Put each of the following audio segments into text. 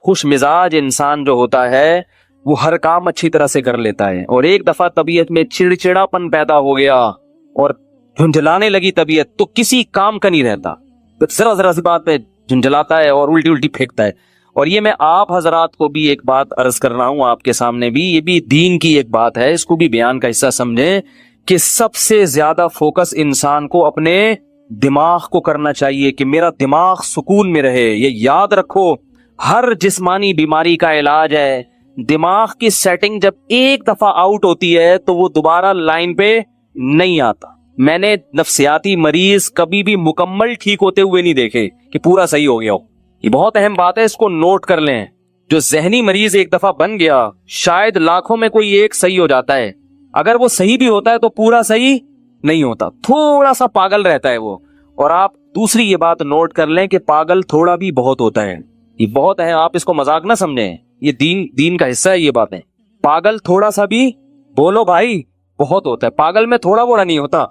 خوش مزاج انسان جو ہوتا ہے وہ ہر کام اچھی طرح سے کر لیتا ہے، اور ایک دفعہ طبیعت میں چڑچڑاپن پیدا ہو گیا اور جھنجھلانے لگی طبیعت تو کسی کام کا نہیں رہتا، ذرا ذرا سی بات پہ جھنجھلاتا ہے اور الٹی پھینکتا ہے۔ اور یہ میں آپ حضرات کو بھی ایک بات عرض کر رہا ہوں آپ کے سامنے بھی، یہ بھی دین کی ایک بات ہے، اس کو بھی بیان کا حصہ سمجھیں کہ سب سے زیادہ فوکس انسان کو اپنے دماغ کو کرنا چاہیے کہ میرا دماغ سکون میں رہے۔ یہ یاد رکھو، ہر جسمانی بیماری کا علاج ہے، دماغ کی سیٹنگ جب ایک دفعہ آؤٹ ہوتی ہے تو وہ دوبارہ لائن پہ نہیں آتا۔ میں نے نفسیاتی مریض کبھی بھی مکمل ٹھیک ہوتے ہوئے نہیں دیکھے کہ پورا صحیح ہو گیا ہو۔ یہ بہت اہم بات ہے، اس کو نوٹ کر لیں۔ جو ذہنی مریض ایک دفعہ بن گیا، شاید لاکھوں میں کوئی ایک صحیح ہو جاتا ہے، اگر وہ صحیح بھی ہوتا ہے تو پورا صحیح نہیں ہوتا، تھوڑا سا پاگل رہتا ہے وہ۔ اور آپ دوسری یہ بات نوٹ کر لیں کہ پاگل تھوڑا بھی بہت ہوتا ہے، یہ بہت ہے، آپ اس کو مذاق نہ سمجھیں، یہ دین کا حصہ ہے یہ باتیں۔ پاگل تھوڑا سا بھی بولو بھائی بہت ہوتا ہے، پاگل میں تھوڑا بڑا نہیں ہوتا،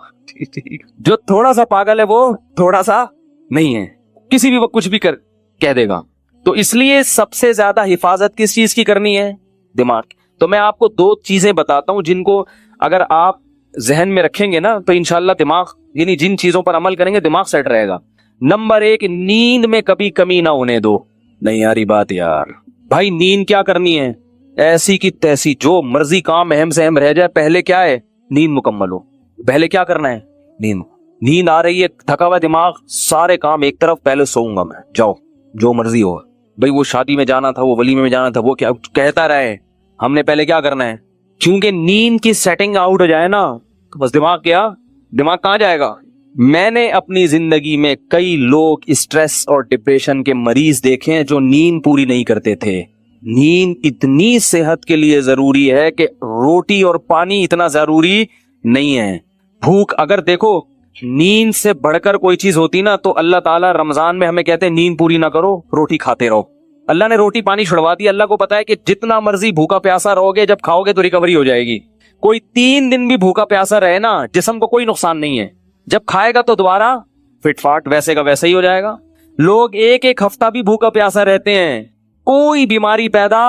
جو تھوڑا سا پاگل ہے وہ تھوڑا سا نہیں ہے، کسی بھی وقت کچھ بھی کہہ دے گا۔ تو اس لیے سب سے زیادہ حفاظت کس چیز کی کرنی ہے؟ دماغ کی۔ تو میں آپ کو دو چیزیں بتاتا ہوں جن کو اگر آپ ذہن میں رکھیں گے نا تو انشاءاللہ دماغ، یعنی جن چیزوں پر عمل کریں گے دماغ سیٹ رہے گا۔ نمبر 1، نیند میں کبھی کمی نہ ہونے دو۔ نہیں یاری بات یار، بھائی نیند کیا کرنی ہے؟ ایسی کی تیسی، جو مرضی کام اہم سے اہم رہ جائے، پہلے کیا ہے؟ نیند مکمل ہو۔ پہلے کیا کرنا ہے؟ نیند آ رہی ہے، تھکا ہوا دماغ، سارے کام ایک طرف، پہلے سوؤں گا میں، جاؤ جو مرضی ہو بھائی، وہ شادی میں جانا تھا، وہ ولیمے میں جانا تھا، وہ کیا کہتا رہے، ہم نے پہلے کیا کرنا ہے؟ کیونکہ نیند کی سیٹنگ آؤٹ ہو جائے نا تو بس دماغ کہاں جائے گا؟ میں نے اپنی زندگی میں کئی لوگ اسٹریس اور ڈپریشن کے مریض دیکھے ہیں جو نیند پوری نہیں کرتے تھے۔ نیند اتنی صحت کے لیے ضروری ہے کہ روٹی اور پانی اتنا ضروری نہیں ہے۔ بھوک، اگر دیکھو نیند سے بڑھ کر کوئی چیز ہوتی نا تو اللہ تعالیٰ رمضان میں ہمیں کہتے ہیں نیند پوری نہ کرو، روٹی کھاتے رہو۔ اللہ نے روٹی پانی چھڑوا دی، اللہ کو پتا ہے کہ جتنا مرضی بھوکا پیاسا رہو گے، جب کھاؤ گے تو ریکوری ہو جائے گی۔ کوئی 3 دن بھی بھوکا پیاسا رہے نا، جسم کو کوئی نقصان نہیں ہے، جب کھائے گا تو دوبارہ فٹ فاٹ ویسے کا ویسا ہی ہو جائے گا۔ لوگ ایک ہفتہ بھی بھوکا پیاسا رہتے ہیں، کوئی بیماری پیدا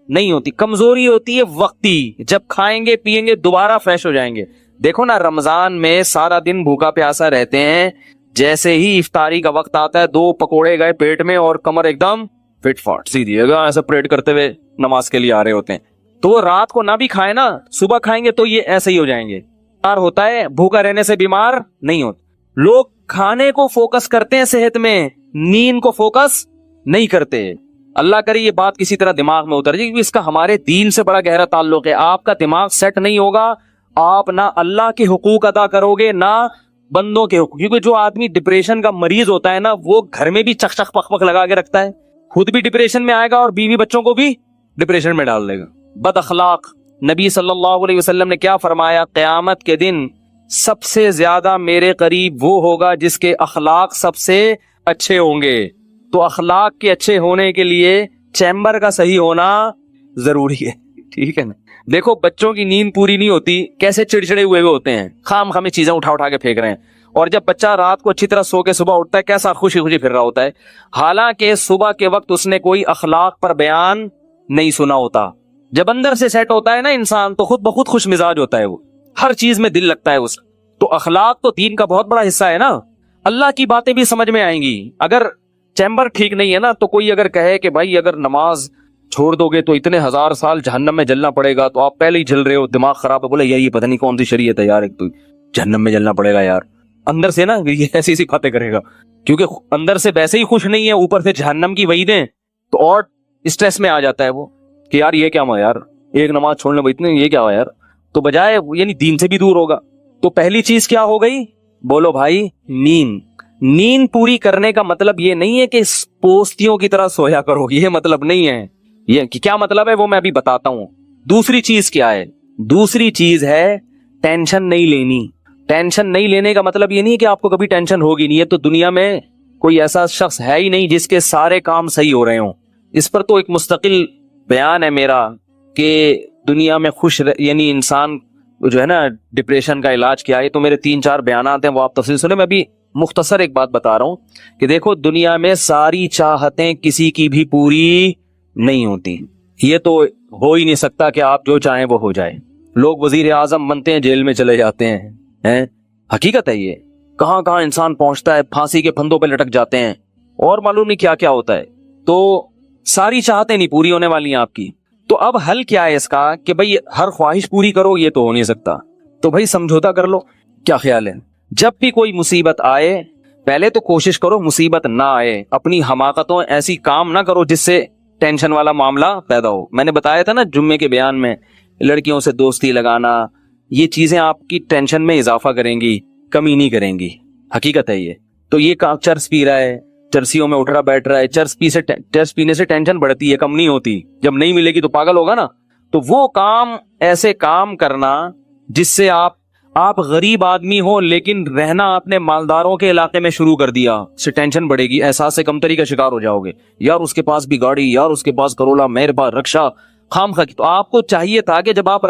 نہیں ہوتی، کمزوری ہوتی ہے وقتی، جب کھائیں گے پیئیں گے دوبارہ فریش ہو جائیں گے۔ دیکھو نا، رمضان میں سارا دن بھوکا پیاسا رہتے ہیں، جیسے ہی افطاری کا وقت آتا ہے 2 پکوڑے گئے پیٹ میں اور کمر ایک دم فٹ فاٹ سیدھی ایسا پریڈ کرتے ہوئے نماز کے لیے آ رہے ہوتے ہیں۔ تو رات کو نہ بھی کھائیں نا، صبح کھائیں گے تو یہ ایسے ہی ہو جائیں گے۔ ہوتا ہے بھوکا رہنے سے بیمار نہیں ہوتا۔ لوگ کھانے کو فوکس کرتے ہیں صحت میں، نیند کو فوکس نہیں کرتے۔ اللہ کرے یہ بات کسی طرح دماغ میں اتر جائے، کیونکہ اس کا ہمارے دین سے بڑا گہرا تعلق ہے۔ آپ کا دماغ سیٹ نہیں ہوگا، آپ نہ اللہ کے حقوق ادا کرو گے نہ بندوں کے حقوق، کیونکہ جو آدمی ڈپریشن کا مریض ہوتا ہے نا وہ گھر میں بھی چک چک پک پک لگا کے رکھتا ہے، خود بھی ڈپریشن میں آئے گا اور بیوی بچوں کو بھی ڈپریشن میں ڈال دے گا۔ بد اخلاق، نبی صلی اللہ علیہ وسلم نے کیا فرمایا؟ قیامت کے دن سب سے زیادہ میرے قریب وہ ہوگا جس کے اخلاق سب سے اچھے ہوں گے۔ تو اخلاق کے اچھے ہونے کے لیے چیمبر کا صحیح ہونا ضروری ہے، ٹھیک ہے نا؟ دیکھو بچوں کی نیند پوری نہیں ہوتی، کیسے چڑچڑے ہوئے ہوتے ہیں، خام خامے چیزیں اٹھا کے پھینک رہے ہیں، اور جب بچہ رات کو اچھی طرح سو کے صبح اٹھتا ہے کیسا خوشی خوشی پھر رہا ہوتا ہے، حالانکہ صبح کے وقت اس نے کوئی اخلاق پر بیان نہیں سنا ہوتا۔ جب اندر سے سیٹ ہوتا ہے نا انسان تو خود بخود خوش مزاج ہوتا ہے، وہ ہر چیز میں دل لگتا ہے اس کا۔ تو اخلاق تو دین کا بہت بڑا حصہ ہے نا، اللہ کی باتیں بھی سمجھ میں آئیں گی۔ اگر چیمبر ٹھیک نہیں ہے نا تو کوئی اگر کہے کہ بھائی اگر نماز چھوڑ دو گے تو اتنے 1000 سال جہنم میں جلنا پڑے گا، تو آپ پہلے ہی جل رہے ہو، دماغ خراب ہے، بولے یار یہ پتہ نہیں کون سی شریعت ہے یار، ایک تو جہنم میں جلنا پڑے گا یار، اندر سے نا یہ ایسی باتیں کرے گا، کیونکہ اندر سے ویسے ہی خوش نہیں ہے، اوپر سے جہنم کی وعیدیں، تو اور اسٹریس میں آ جاتا ہے وہ کہ یار یہ کیا ہوا یار، ایک نماز چھوڑنے میں اتنے یہ کیا ہوا یار، تو بجائے یعنی دین سے بھی دور ہوگا۔ تو پہلی چیز کیا ہو گئی؟ بولو بھائی، نیند پوری کرنے کا مطلب یہ نہیں ہے کہ پوستیوں کی طرح سویا کرو، یہ مطلب نہیں ہے۔ یہ کیا مطلب ہے وہ میں ابھی بتاتا ہوں۔ دوسری چیز کیا ہے؟ دوسری چیز ہے ٹینشن نہیں لینی۔ ٹینشن نہیں لینے کا مطلب یہ نہیں کہ آپ کو کبھی ٹینشن ہوگی نہیں، ہے تو دنیا میں کوئی ایسا شخص ہے ہی نہیں جس کے سارے کام صحیح ہو رہے ہوں۔ اس پر تو ایک مستقل بیان ہے میرا کہ دنیا میں یعنی انسان جو ہے نا ڈپریشن کا علاج کیا ہے، تو میرے 3-4 بیانات ہیں وہ آپ تفصیل سنیں۔ میں ابھی مختصر ایک بات بتا رہا ہوں کہ دیکھو دنیا میں ساری چاہتیں کسی کی بھی پوری نہیں ہوتی. یہ تو ہو ہی نہیں سکتا کہ آپ جو چاہیں وہ ہو جائے. لوگ وزیر اعظم بنتے ہیں جیل میں چلے جاتے ہیں. حقیقت ہے یہ. کہاں کہاں انسان پہنچتا ہے, پھانسی کے پھندوں پہ لٹک جاتے ہیں اور معلوم نہیں کیا کیا ہوتا ہے. تو ساری چاہتیں نہیں پوری ہونے والی ہیں آپ کی. تو اب حل کیا ہے اس کا کہ بھئی ہر خواہش پوری کرو؟ یہ تو ہو نہیں سکتا. تو بھئی سمجھوتا کر لو. کیا خیال ہے؟ جب بھی کوئی مصیبت آئے پہلے تو کوشش کرو مصیبت نہ آئے. اپنی حماقتوں ایسی کام نہ کرو جس سے ٹینشن والا معاملہ پیدا ہو. میں نے بتایا تھا نا جمعے کے بیان میں, لڑکیوں سے دوستی لگانا, یہ چیزیں آپ کی ٹینشن میں اضافہ کریں گی, کمی نہیں کریں گی. حقیقت ہے یہ. تو یہ چرس پی رہا ہے, چرسیوں میں اٹھ رہا بیٹھ رہا ہے, چرس پینے سے ٹینشن بڑھتی ہے, کم نہیں ہوتی. جب نہیں ملے گی تو پاگل ہوگا نا. تو وہ کام, ایسے کام کرنا جس سے آپ غریب آدمی ہو لیکن رہنا آپ نے مالداروں کے علاقے میں شروع کر دیا, سے ٹینشن بڑھے گی, احساس کمتری کا شکار ہو جاؤ گے. یار اس کے پاس بھی گاڑی, یار اس کے پاس کروڑا, میرے پاس رکشا, خام خا. تو آپ کو چاہیے تھا کہ جب آپ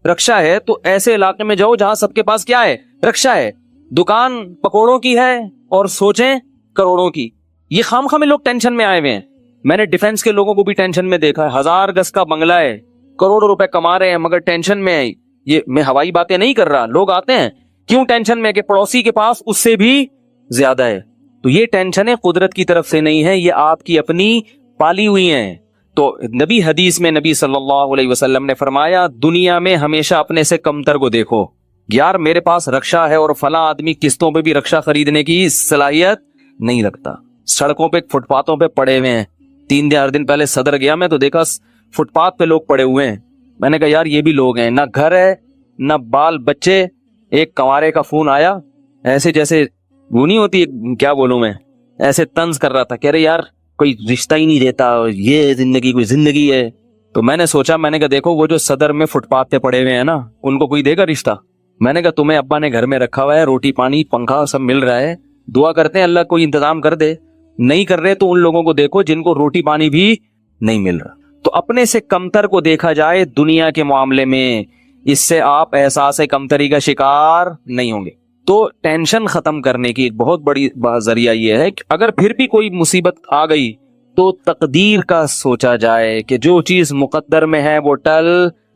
رکشا ہے تو ایسے علاقے میں جاؤ جہاں سب کے پاس کیا ہے, رکشا ہے, دکان پکوڑوں کی ہے اور سوچیں کروڑوں کی. یہ خام خا میں لوگ ٹینشن میں آئے ہوئے ہیں. میں نے ڈیفنس کے لوگوں کو بھی ٹینشن میں دیکھا ہے. 1000 گز کا بنگلہ ہے, کروڑوں روپے کما رہے ہیں مگر ٹینشن میں ہے. یہ میں ہوائی باتیں نہیں کر رہا, لوگ آتے ہیں کیوں ٹینشن میں کہ پڑوسی کے پاس اس سے بھی زیادہ ہے. تو یہ ٹینشنیں قدرت کی طرف سے نہیں ہے, یہ آپ کی اپنی پالی ہوئی ہیں. تو نبی حدیث میں نبی صلی اللہ علیہ وسلم نے فرمایا دنیا میں ہمیشہ اپنے سے کمتر کو دیکھو. یار میرے پاس رکشا ہے اور فلاں آدمی قسطوں پہ بھی رکشا خریدنے کی صلاحیت نہیں رکھتا, سڑکوں پہ فٹ پاتھوں پہ پڑے ہوئے ہیں. 3-4 دن پہلے صدر گیا میں تو دیکھا فٹ پاتھ پہ لوگ پڑے ہوئے ہیں. میں نے کہا یار یہ بھی لوگ ہیں, نہ گھر ہے نہ بال بچے. ایک کنوارے کا فون آیا, ایسے جیسے وہ نہیں ہوتی, کیا بولوں میں, ایسے طنز کر رہا تھا, کہہ رہے یار کوئی رشتہ ہی نہیں دیتا, یہ زندگی کوئی زندگی ہے. تو میں نے سوچا, میں نے کہا دیکھو وہ جو صدر میں فٹ پاتھ پہ پڑے ہوئے ہیں نا, ان کو کوئی دے گا رشتہ؟ میں نے کہا تمہیں ابا نے گھر میں رکھا ہوا ہے, روٹی پانی پنکھا سب مل رہا ہے, دعا کرتے ہیں اللہ کوئی انتظام کر دے. نہیں کر رہے تو ان لوگوں کو دیکھو جن کو روٹی پانی بھی نہیں مل رہا. تو اپنے سے کمتر کو دیکھا جائے دنیا کے معاملے میں, اس سے آپ احساس کمتری کا شکار نہیں ہوں گے. تو ٹینشن ختم کرنے کی ایک بہت بڑی ذریعہ یہ ہے کہ اگر پھر بھی کوئی مصیبت آ گئی تو تقدیر کا سوچا جائے کہ جو چیز مقدر میں ہے وہ ٹل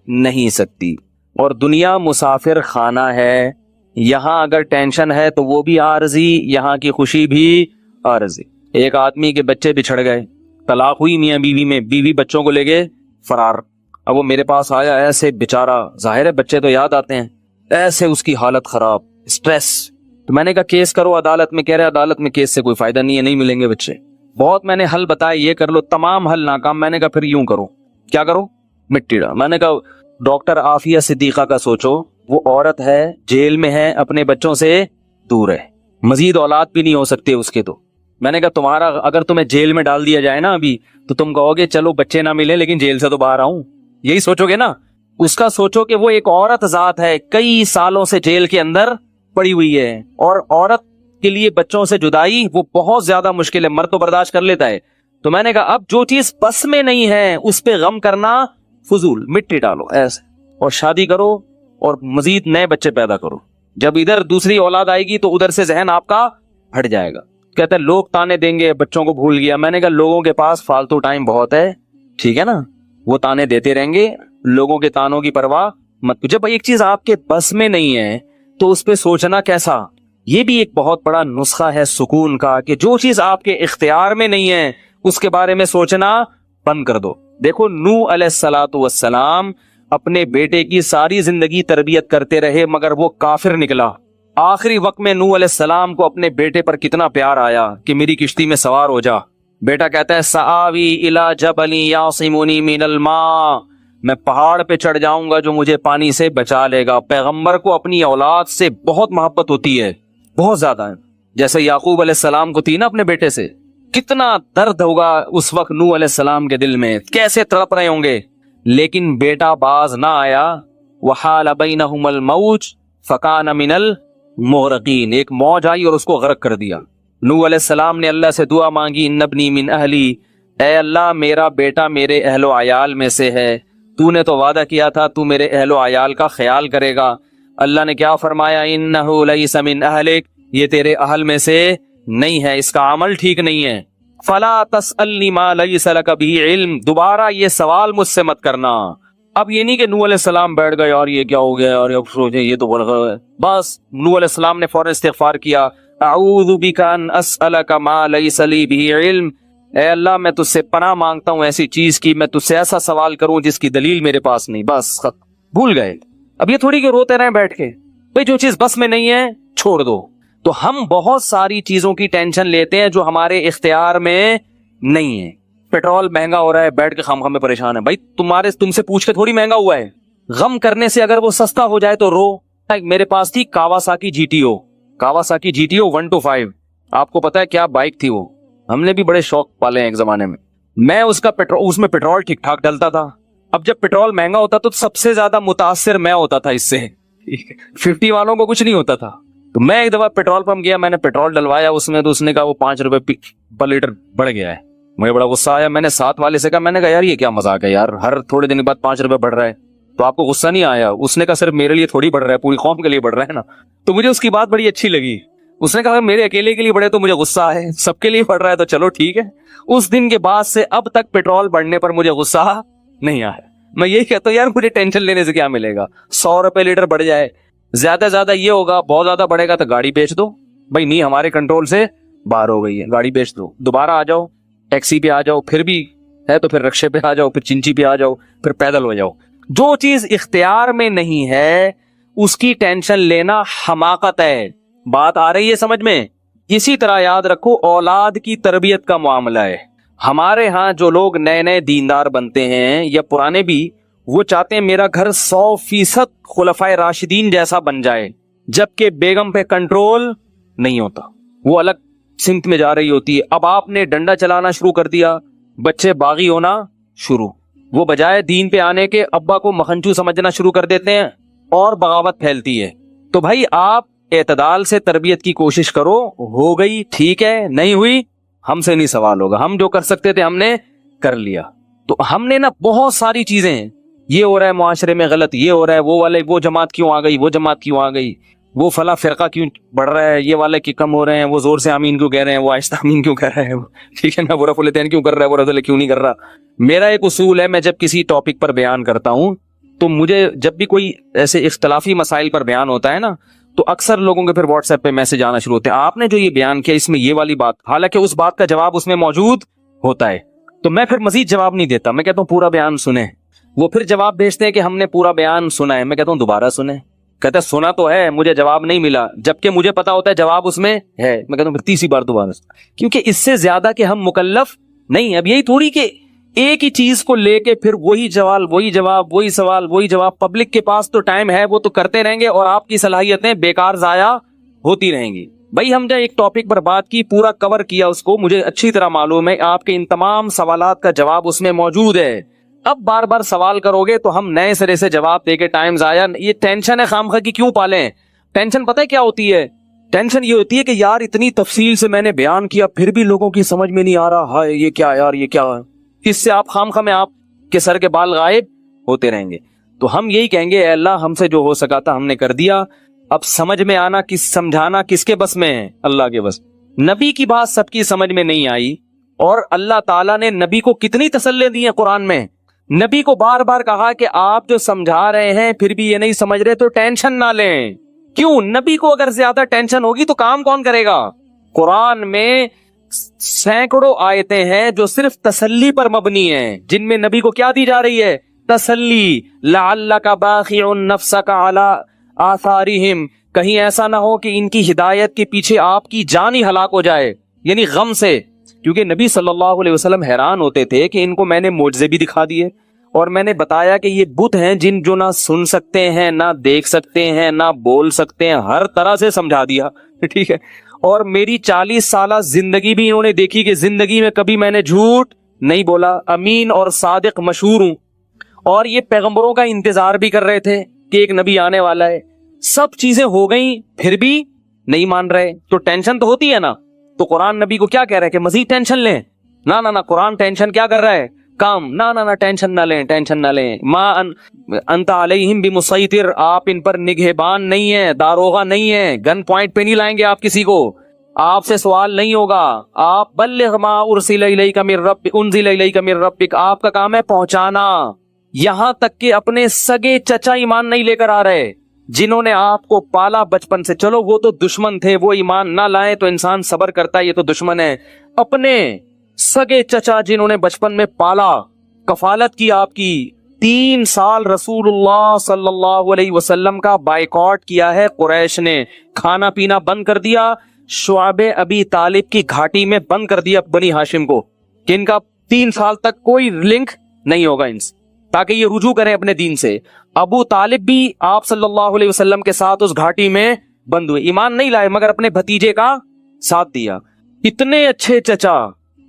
نہیں سکتی. اور دنیا مسافر خانہ ہے, یہاں اگر ٹینشن ہے تو وہ بھی عارضی, یہاں کی خوشی بھی عارضی. ایک آدمی کے بچے بچھڑ گئے, طلاق ہوئی میاں بیوی میں, بیوی بچوں کو لے گئے فرار. اب وہ میرے پاس آیا, ایسے بیچارہ, ظاہر ہے بچے تو یاد آتے ہیں, ایسے اس کی حالت خراب, سٹریس. تو میں نے کہا کیس کرو عدالت میں. کہہ رہے عدالت میں کیس سے کوئی فائدہ نہیں ہے, نہیں ملیں گے بچے. بہت میں نے حل بتایا, یہ کر لو, تمام حل ناکام. میں نے کہا پھر یوں کرو. کیا کرو؟ مٹی ڈال. میں نے کہا ڈاکٹر عافیہ صدیقہ کا سوچو, وہ عورت ہے, جیل میں ہے, اپنے بچوں سے دور ہے, مزید اولاد بھی نہیں ہو سکتے اس کے. تو میں نے کہا تمہارا اگر تمہیں جیل میں ڈال دیا جائے نا ابھی, تو تم کہو گے چلو بچے نہ ملے لیکن جیل سے تو باہر آؤں, یہی سوچو گے نا. اس کا سوچو کہ وہ ایک عورت ذات ہے, کئی سالوں سے جیل کے اندر پڑی ہوئی ہے, اور عورت کے لیے بچوں سے جدائی وہ بہت زیادہ مشکل ہے. مرد تو برداشت کر لیتا ہے. تو میں نے کہا اب جو چیز بس میں نہیں ہے اس پہ غم کرنا فضول, مٹی ڈالو ایسے, اور شادی کرو اور مزید نئے بچے پیدا کرو. جب ادھر دوسری اولاد آئے گی تو ادھر سے ذہن آپ کا ہٹ جائے گا. کہتے ہیں لوگ تانے دیں گے, بچوں کو بھول گیا. میں نے کہا لوگوں کے پاس فالتو ٹائم بہت ہے, ٹھیک ہے نا, وہ تانے دیتے رہیں گے, لوگوں کے تانوں کی پرواہ مت. جب ایک چیز آپ کے بس میں نہیں ہے تو اس پہ سوچنا کیسا. یہ بھی ایک بہت بڑا نسخہ ہے سکون کا کہ جو چیز آپ کے اختیار میں نہیں ہے اس کے بارے میں سوچنا بند کر دو. دیکھو نوح علیہ الصلوۃ والسلام اپنے بیٹے کی ساری زندگی تربیت کرتے رہے مگر وہ کافر نکلا. آخری وقت میں نوح علیہ السلام کو اپنے بیٹے پر کتنا پیار آیا کہ میری کشتی میں سوار ہو جا. بیٹا کہتا ہے سآوی الی جبل یعصمنی من الماء, میں پہاڑ پہ چڑھ جاؤں گا جو مجھے پانی سے بچا لے گا. پیغمبر کو اپنی اولاد سے بہت محبت ہوتی ہے, بہت زیادہ ہے. جیسے یعقوب علیہ السلام کو تھی نا اپنے بیٹے سے, کتنا درد ہوگا اس وقت نوح علیہ السلام کے دل میں, کیسے تڑپ رہے ہوں گے. لیکن بیٹا باز نہ آیا. وحال بینہم الموج فکان من المغرقین, ایک موج آئی اور اس کو غرق کر دیا. نوح علیہ السلام نے اللہ سے دعا مانگی, ان ابنی من اہلی, اے اللہ میرا بیٹا میرے اہل و عیال میں سے ہے, تو نے تو وعدہ کیا تھا تو میرے اہل و عیال کا خیال کرے گا. اللہ نے کیا فرمایا, انہ لیس من اہلک, یہ تیرے اہل میں سے نہیں ہے, اس کا عمل ٹھیک نہیں ہے. فلا تسألنی ما لیس لک بہ علم، دوبارہ یہ سوال مجھ سے مت کرنا. اب یہ نہیں کہ نوح علیہ السلام بیٹھ گئے اور یہ کیا ہو گیا اور اب سوچیں یہ تو بس نوح علیہ السلام نے فوراً استغفار کیا. اعوذ بک ان اسألک ما لیس لی بہ علم، اے اللہ میں تجھ سے پناہ مانگتا ہوں ایسی چیز کی، میں تجھ سے ایسا سوال کروں جس کی دلیل میرے پاس نہیں. بس بھول گئے. اب یہ تھوڑی کہ روتے رہیں بیٹھ کے، بھئی جو چیز بس میں نہیں ہے چھوڑ دو. تو ہم بہت ساری چیزوں کی ٹینشن لیتے ہیں جو ہمارے اختیار میں نہیں ہے. پیٹرول مہنگا ہو رہا ہے، بیٹھ کے خام میں پریشان ہے. بھائی تم سے پوچھ کے تھوڑی مہنگا ہوا ہے. غم کرنے سے اگر وہ سستا ہو جائے تو رو. میرے پاس تھی کاواساکی جی ٹی او 125. آپ کو پتا ہے کیا بائک تھی وہ؟ ہم نے بھی بڑے شوق پالے ہیں ایک زمانے میں. میں اس میں پیٹرول ٹھیک ٹھاک ڈلتا تھا. اب جب پیٹرول مہنگا ہوتا تو سب سے زیادہ متاثر میں ہوتا تھا اس سے. 50 والوں کو کچھ نہیں ہوتا تھا. تو میں ایک دفعہ پیٹرول پمپ گیا، میں نے پیٹرول ڈلوایا اس میں، تو اس نے کہا وہ 5 روپے پر لیٹر بڑھ گیا ہے. مجھے بڑا غصہ آیا. میں نے ساتھ والے سے کہا، میں نے کہا یار یہ کیا مذاق ہے یار، ہر تھوڑے دن بعد 5 روپے بڑھ رہا ہے. تو آپ کو غصہ نہیں آیا؟ اس نے کہا صرف میرے لیے تھوڑی بڑھ رہا ہے، پوری قوم کے لیے بڑھ رہا ہے نا. تو مجھے اس کی بات بڑی اچھی لگی. اس نے کہا میرے اکیلے کے لیے بڑھے تو مجھے غصہ ہے، سب کے لیے بڑھ رہا ہے تو چلو ٹھیک ہے. اس دن کے بعد سے اب تک پیٹرول بڑھنے پر مجھے غصہ نہیں آیا. میں یہی کہتا ہوں یار مجھے ٹینشن لینے سے کیا ملے گا. 100 روپے لیٹر بڑھ جائے، زیادہ زیادہ یہ ہوگا، بہت زیادہ بڑھے گا تو گاڑی بیچ دو. بھائی نہیں ہمارے کنٹرول سے باہر ہو گئی ہے، گاڑی بیچ دو، دوبارہ آ جاؤ ٹیکسی پہ آ جاؤ، پھر بھی ہے تو پھر رکشے پہ آ جاؤ، پھر چنچی پہ آ جاؤ، پھر پیدل ہو جاؤ. جو چیز اختیار میں نہیں ہے اس کی ٹینشن لینا حماقت ہے. بات آ رہی ہے سمجھ میں؟ اسی طرح یاد رکھو اولاد کی تربیت کا معاملہ ہے. ہمارے ہاں جو لوگ نئے نئے دیندار بنتے ہیں یا پرانے بھی، وہ چاہتے ہیں میرا گھر 100% خلفائے راشدین جیسا بن جائے، جبکہ بیگم پہ کنٹرول نہیں ہوتا، وہ الگ سمت میں جا رہی ہوتی ہے. اب آپ نے ڈنڈا چلانا شروع کر دیا، بچے باغی ہونا شروع. وہ بجائے دین پہ آنے کے ابا کو مکھنچو سمجھنا شروع کر دیتے ہیں اور بغاوت پھیلتی ہے. تو بھائی آپ اعتدال سے تربیت کی کوشش کرو. ہو گئی ٹھیک ہے، نہیں ہوئی ہم سے نہیں سوال ہوگا. ہم جو کر سکتے تھے ہم نے کر لیا. تو ہم نے نا بہت ساری چیزیں، یہ ہو رہا ہے معاشرے میں غلط، یہ ہو رہا ہے، وہ جماعت کیوں آ گئی، وہ جماعت کیوں آ گئی، وہ فلاں فرقہ کیوں بڑھ رہا ہے، یہ والے کی کم ہو رہے ہیں، وہ زور سے آمین کیوں کہہ رہے ہیں، وہ آہستہ آمین کیوں کہہ رہے ہیں، ٹھیک ہے نا، وہ رفع الیدین کیوں کر رہا ہے، وہ رفع الیدین کیوں نہیں کر رہا. میرا ایک اصول ہے، میں جب کسی ٹاپک پر بیان کرتا ہوں تو مجھے جب بھی کوئی ایسے اختلافی مسائل پر بیان ہوتا ہے نا، تو اکثر لوگوں کے پھر واٹس ایپ پہ میسج آنا شروع ہوتے ہیں، آپ نے جو یہ بیان کیا اس میں یہ والی بات، حالانکہ اس بات کا جواب اس میں موجود ہوتا ہے. تو میں پھر مزید جواب نہیں دیتا، میں کہتا ہوں پورا بیان سنیں. وہ پھر جواب بھیجتے ہیں کہ ہم نے پورا بیان سنا ہے. میں کہتا ہوں دوبارہ سنیں. کہتا ہے سنا تو ہے، مجھے جواب نہیں ملا، جبکہ مجھے پتا ہوتا ہے جواب اس میں ہے. میں کہتا ہوں پھر تیسری بار دوبارہ، کیونکہ اس سے زیادہ کہ ہم مکلف نہیں. اب یہی تھوڑی کہ ایک ہی چیز کو لے کے پھر وہی جواب وہی سوال. پبلک کے پاس تو ٹائم ہے، وہ تو کرتے رہیں گے اور آپ کی صلاحیتیں بیکار ضائع ہوتی رہیں گی. بھائی ہم نے ایک ٹاپک پر بات کی، پورا کور کیا اس کو، مجھے اچھی طرح معلوم ہے آپ کے ان تمام سوالات کا جواب اس میں موجود ہے. اب بار بار سوال کرو گے تو ہم نئے سرے سے جواب دے کے ٹائم ضائع. یہ ٹینشن ہے خام خواہ کی کیوں پالیں؟ ٹینشن پتہ ہے کیا ہوتی ہے؟ ٹینشن یہ ہوتی ہے کہ یار اتنی تفصیل سے میں نے بیان کیا پھر بھی لوگوں کی سمجھ میں نہیں آ رہا، ہائے یہ کیا یار، یہ کیا ہے. اس سے آپ خام خواہ میں آپ کے سر کے بال غائب ہوتے رہیں گے. تو ہم یہی کہیں گے اے اللہ ہم سے جو ہو سکا تھا ہم نے کر دیا. اب سمجھ میں آنا سمجھانا کس کے بس میں ہے؟ اللہ کے بس. نبی کی بات سب کی سمجھ میں نہیں آئی، اور اللہ تعالیٰ نے نبی کو کتنی تسلی دی ہے قرآن میں. نبی کو بار بار کہا کہ آپ جو سمجھا رہے ہیں پھر بھی یہ نہیں سمجھ رہے تو ٹینشن نہ لیں. کیوں؟ نبی کو اگر زیادہ ٹینشن ہوگی تو کام کون کرے گا؟ قرآن میں سینکڑوں آیتیں ہیں جو صرف تسلی پر مبنی ہیں، جن میں نبی کو کیا دی جا رہی ہے؟ تسلی. لعلک باخع نفسک علی آثارہم، کہیں ایسا نہ ہو کہ ان کی ہدایت کے پیچھے آپ کی جان ہی ہلاک ہو جائے، یعنی غم سے. کیونکہ نبی صلی اللہ علیہ وسلم حیران ہوتے تھے کہ ان کو میں نے معجزے بھی دکھا دیے اور میں نے بتایا کہ یہ بت ہیں جو نہ سن سکتے ہیں، نہ دیکھ سکتے ہیں، نہ بول سکتے ہیں، ہر طرح سے سمجھا دیا، ٹھیک ہے. اور میری 40 سالہ زندگی بھی انہوں نے دیکھی کہ زندگی میں کبھی میں نے جھوٹ نہیں بولا، امین اور صادق مشہور ہوں. اور یہ پیغمبروں کا انتظار بھی کر رہے تھے کہ ایک نبی آنے والا ہے. سب چیزیں ہو گئیں پھر بھی نہیں مان رہے، تو ٹینشن تو ہوتی ہے نا. تو قرآن نبی کو کیا کہہ رہا ہے کہ مزید ٹینشن لیں؟ نہ قرآن ٹینشن کیا کر رہا ہے؟ کام. نہ ٹینشن نہ لیں. ما انت علیہم بمسیطر، آپ ان پر نگہبان نہیں ہیں، داروغہ نہیں ہیں، گن پوائنٹ پہ نہیں لائیں گے آپ کسی کو. آپ سے سوال نہیں ہوگا. آپ بلغ ما ارسل الیک من ربک انزل الیک من ربک، آپ کا کام ہے پہنچانا. یہاں تک کہ اپنے سگے چچا ایمان نہیں لے کر آ رہے جنہوں نے آپ کو پالا بچپن سے. چلو وہ تو دشمن تھے، وہ ایمان نہ لائیں تو انسان صبر کرتا ہے، یہ تو دشمن ہے. اپنے سگے چچا جنہوں نے بچپن میں پالا، کفالت کی آپ کی، 3 سال رسول اللہ صلی اللہ علیہ وسلم کا بائیکاٹ کیا ہے قریش نے، کھانا پینا بند کر دیا، شعب ابی طالب کی گھاٹی میں بند کر دیا بنی ہاشم کو کہ ان کا 3 سال تک کوئی لنک نہیں ہوگا ان سے، تاکہ یہ رجوع کریں اپنے دین سے. ابو طالب بھی آپ صلی اللہ علیہ وسلم کے ساتھ اس گھاٹی میں بند ہوئے، ایمان نہیں لائے مگر اپنے بھتیجے کا ساتھ دیا. اتنے اچھے چچا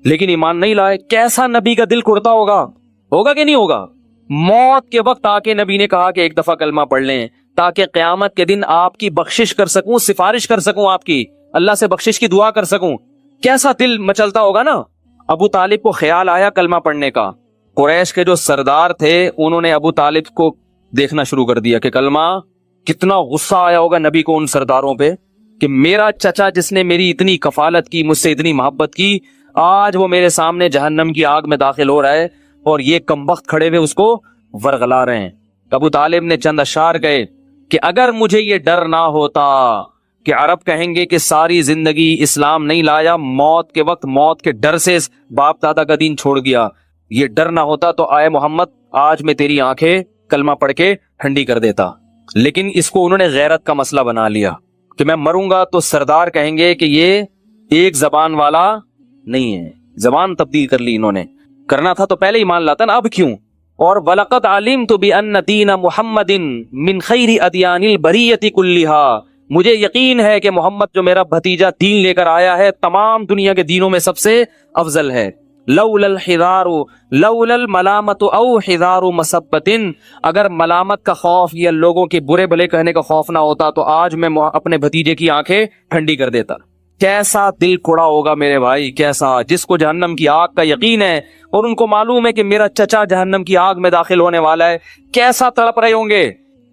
لیکن ایمان نہیں لائے. کیسا نبی کا دل کڑتا ہوگا کہ نہیں ہوگا؟ موت کے وقت آ کے نبی نے کہا کہ ایک دفعہ کلمہ پڑھ لیں تاکہ قیامت کے دن آپ کی بخشش کر سکوں، سفارش کر سکوں، آپ کی اللہ سے بخشش کی دعا کر سکوں. کیسا دل مچلتا ہوگا نا. ابو طالب کو خیال آیا کلمہ پڑھنے کا. قریش کے جو سردار تھے انہوں نے ابو طالب کو دیکھنا شروع کر دیا کہ کلمہ، کتنا غصہ آیا ہوگا نبی کو ان سرداروں پہ کہ میرا چچا جس نے میری اتنی کفالت کی، مجھ سے اتنی محبت کی، آج وہ میرے سامنے جہنم کی آگ میں داخل ہو رہا ہے اور یہ کمبخت کھڑے ہوئے اس کو ورغلا رہے ہیں. ابو طالب نے چند اشعار کہے کہ اگر مجھے یہ ڈر نہ ہوتا کہ عرب کہیں گے کہ ساری زندگی اسلام نہیں لایا، موت کے وقت موت کے ڈر سے باپ دادا کا دین چھوڑ گیا، یہ ڈر نہ ہوتا تو آئے محمد آج میں تیری آنکھیں کلمہ پڑھ کے ٹھنڈی کر دیتا. لیکن اس کو انہوں نے غیرت کا مسئلہ بنا لیا کہ میں مروں گا تو سردار کہیں گے کہ یہ ایک زبان والا نہیں ہے. زبان تبدیل کر لی انہوں نے. کرنا تھا تو پہلے ایمان لاتا نا، اب کیوں؟ اور وَلَقَدْ عَلِمْتُ بِأَنَّ دِينَ مُحَمَّدٍ مِّن خَيْرِ أَدْيَانِ الْبَرِيَّةِ كُلِّهَا، مجھے یقین ہے کہ محمد جو میرا بھتیجا دین لے کر آیا ہے تمام دنیا کے دینوں میں سب سے افضل ہے. لولا الحذار لولا الملامت او حذار مسبت، اگر ملامت کا خوف یا لوگوں کے برے بھلے کہنے کا خوف نہ ہوتا تو آج میں اپنے بھتیجے کی آنکھیں ٹھنڈی کر دیتا. کیسا دل کڑا ہوگا میرے بھائی، کیسا، جس کو جہنم کی آگ کا یقین ہے اور ان کو معلوم ہے کہ میرا چچا جہنم کی آگ میں داخل ہونے والا ہے، کیسا تڑپ رہے ہوں گے.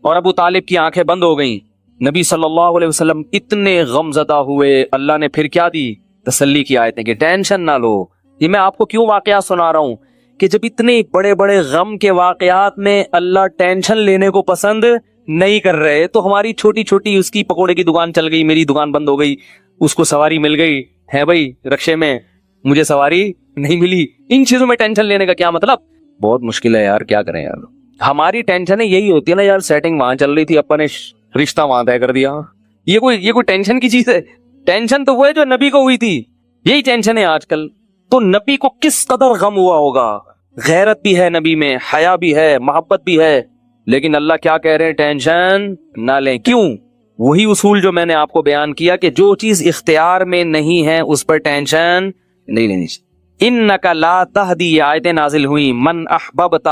اور ابو طالب کی آنکھیں بند ہو گئیں. نبی صلی اللہ علیہ وسلم اتنے غم زدہ ہوئے. اللہ نے پھر کیا دی؟ تسلی کی آیتیں کہ ٹینشن نہ لو. یہ میں آپ کو کیوں واقعات سنا رہا ہوں کہ جب اتنے بڑے بڑے غم کے واقعات میں اللہ ٹینشن لینے کو پسند نہیں کر رہے تو ہماری چھوٹی چھوٹی اس کی پکوڑے کی دکان چل گئی، میری دکان بند ہو گئی، اس کو سواری مل گئی ہے بھائی رکشے میں، مجھے سواری نہیں ملی، ان چیزوں میں ٹینشن لینے کا کیا مطلب؟ بہت مشکل ہے یار، کیا کریں یار. ہماری ٹینشن یہی ہوتی ہے نا یار، سیٹنگ وہاں چل رہی تھی، اپن نے رشتہ وہاں طے کر دیا. یہ کوئی ٹینشن کی چیز ہے؟ ٹینشن تو وہ ہے جو نبی کو ہوئی تھی، یہی ٹینشن ہے آج کل. تو نبی کو کس قدر غم ہوا ہوگا. غیرت بھی ہے نبی میں، حیا بھی ہے، محبت بھی ہے، لیکن اللہ کیا کہہ رہے ہیں؟ ٹینشن نہ لیں. کیوں؟ وہی اصول جو میں نے آپ کو بیان کیا کہ جو چیز اختیار میں نہیں ہے اس پر ٹینشن نہیں لینی چاہیے. انک لا تہدی، یہ آیتیں نازل ہوئی، من احببت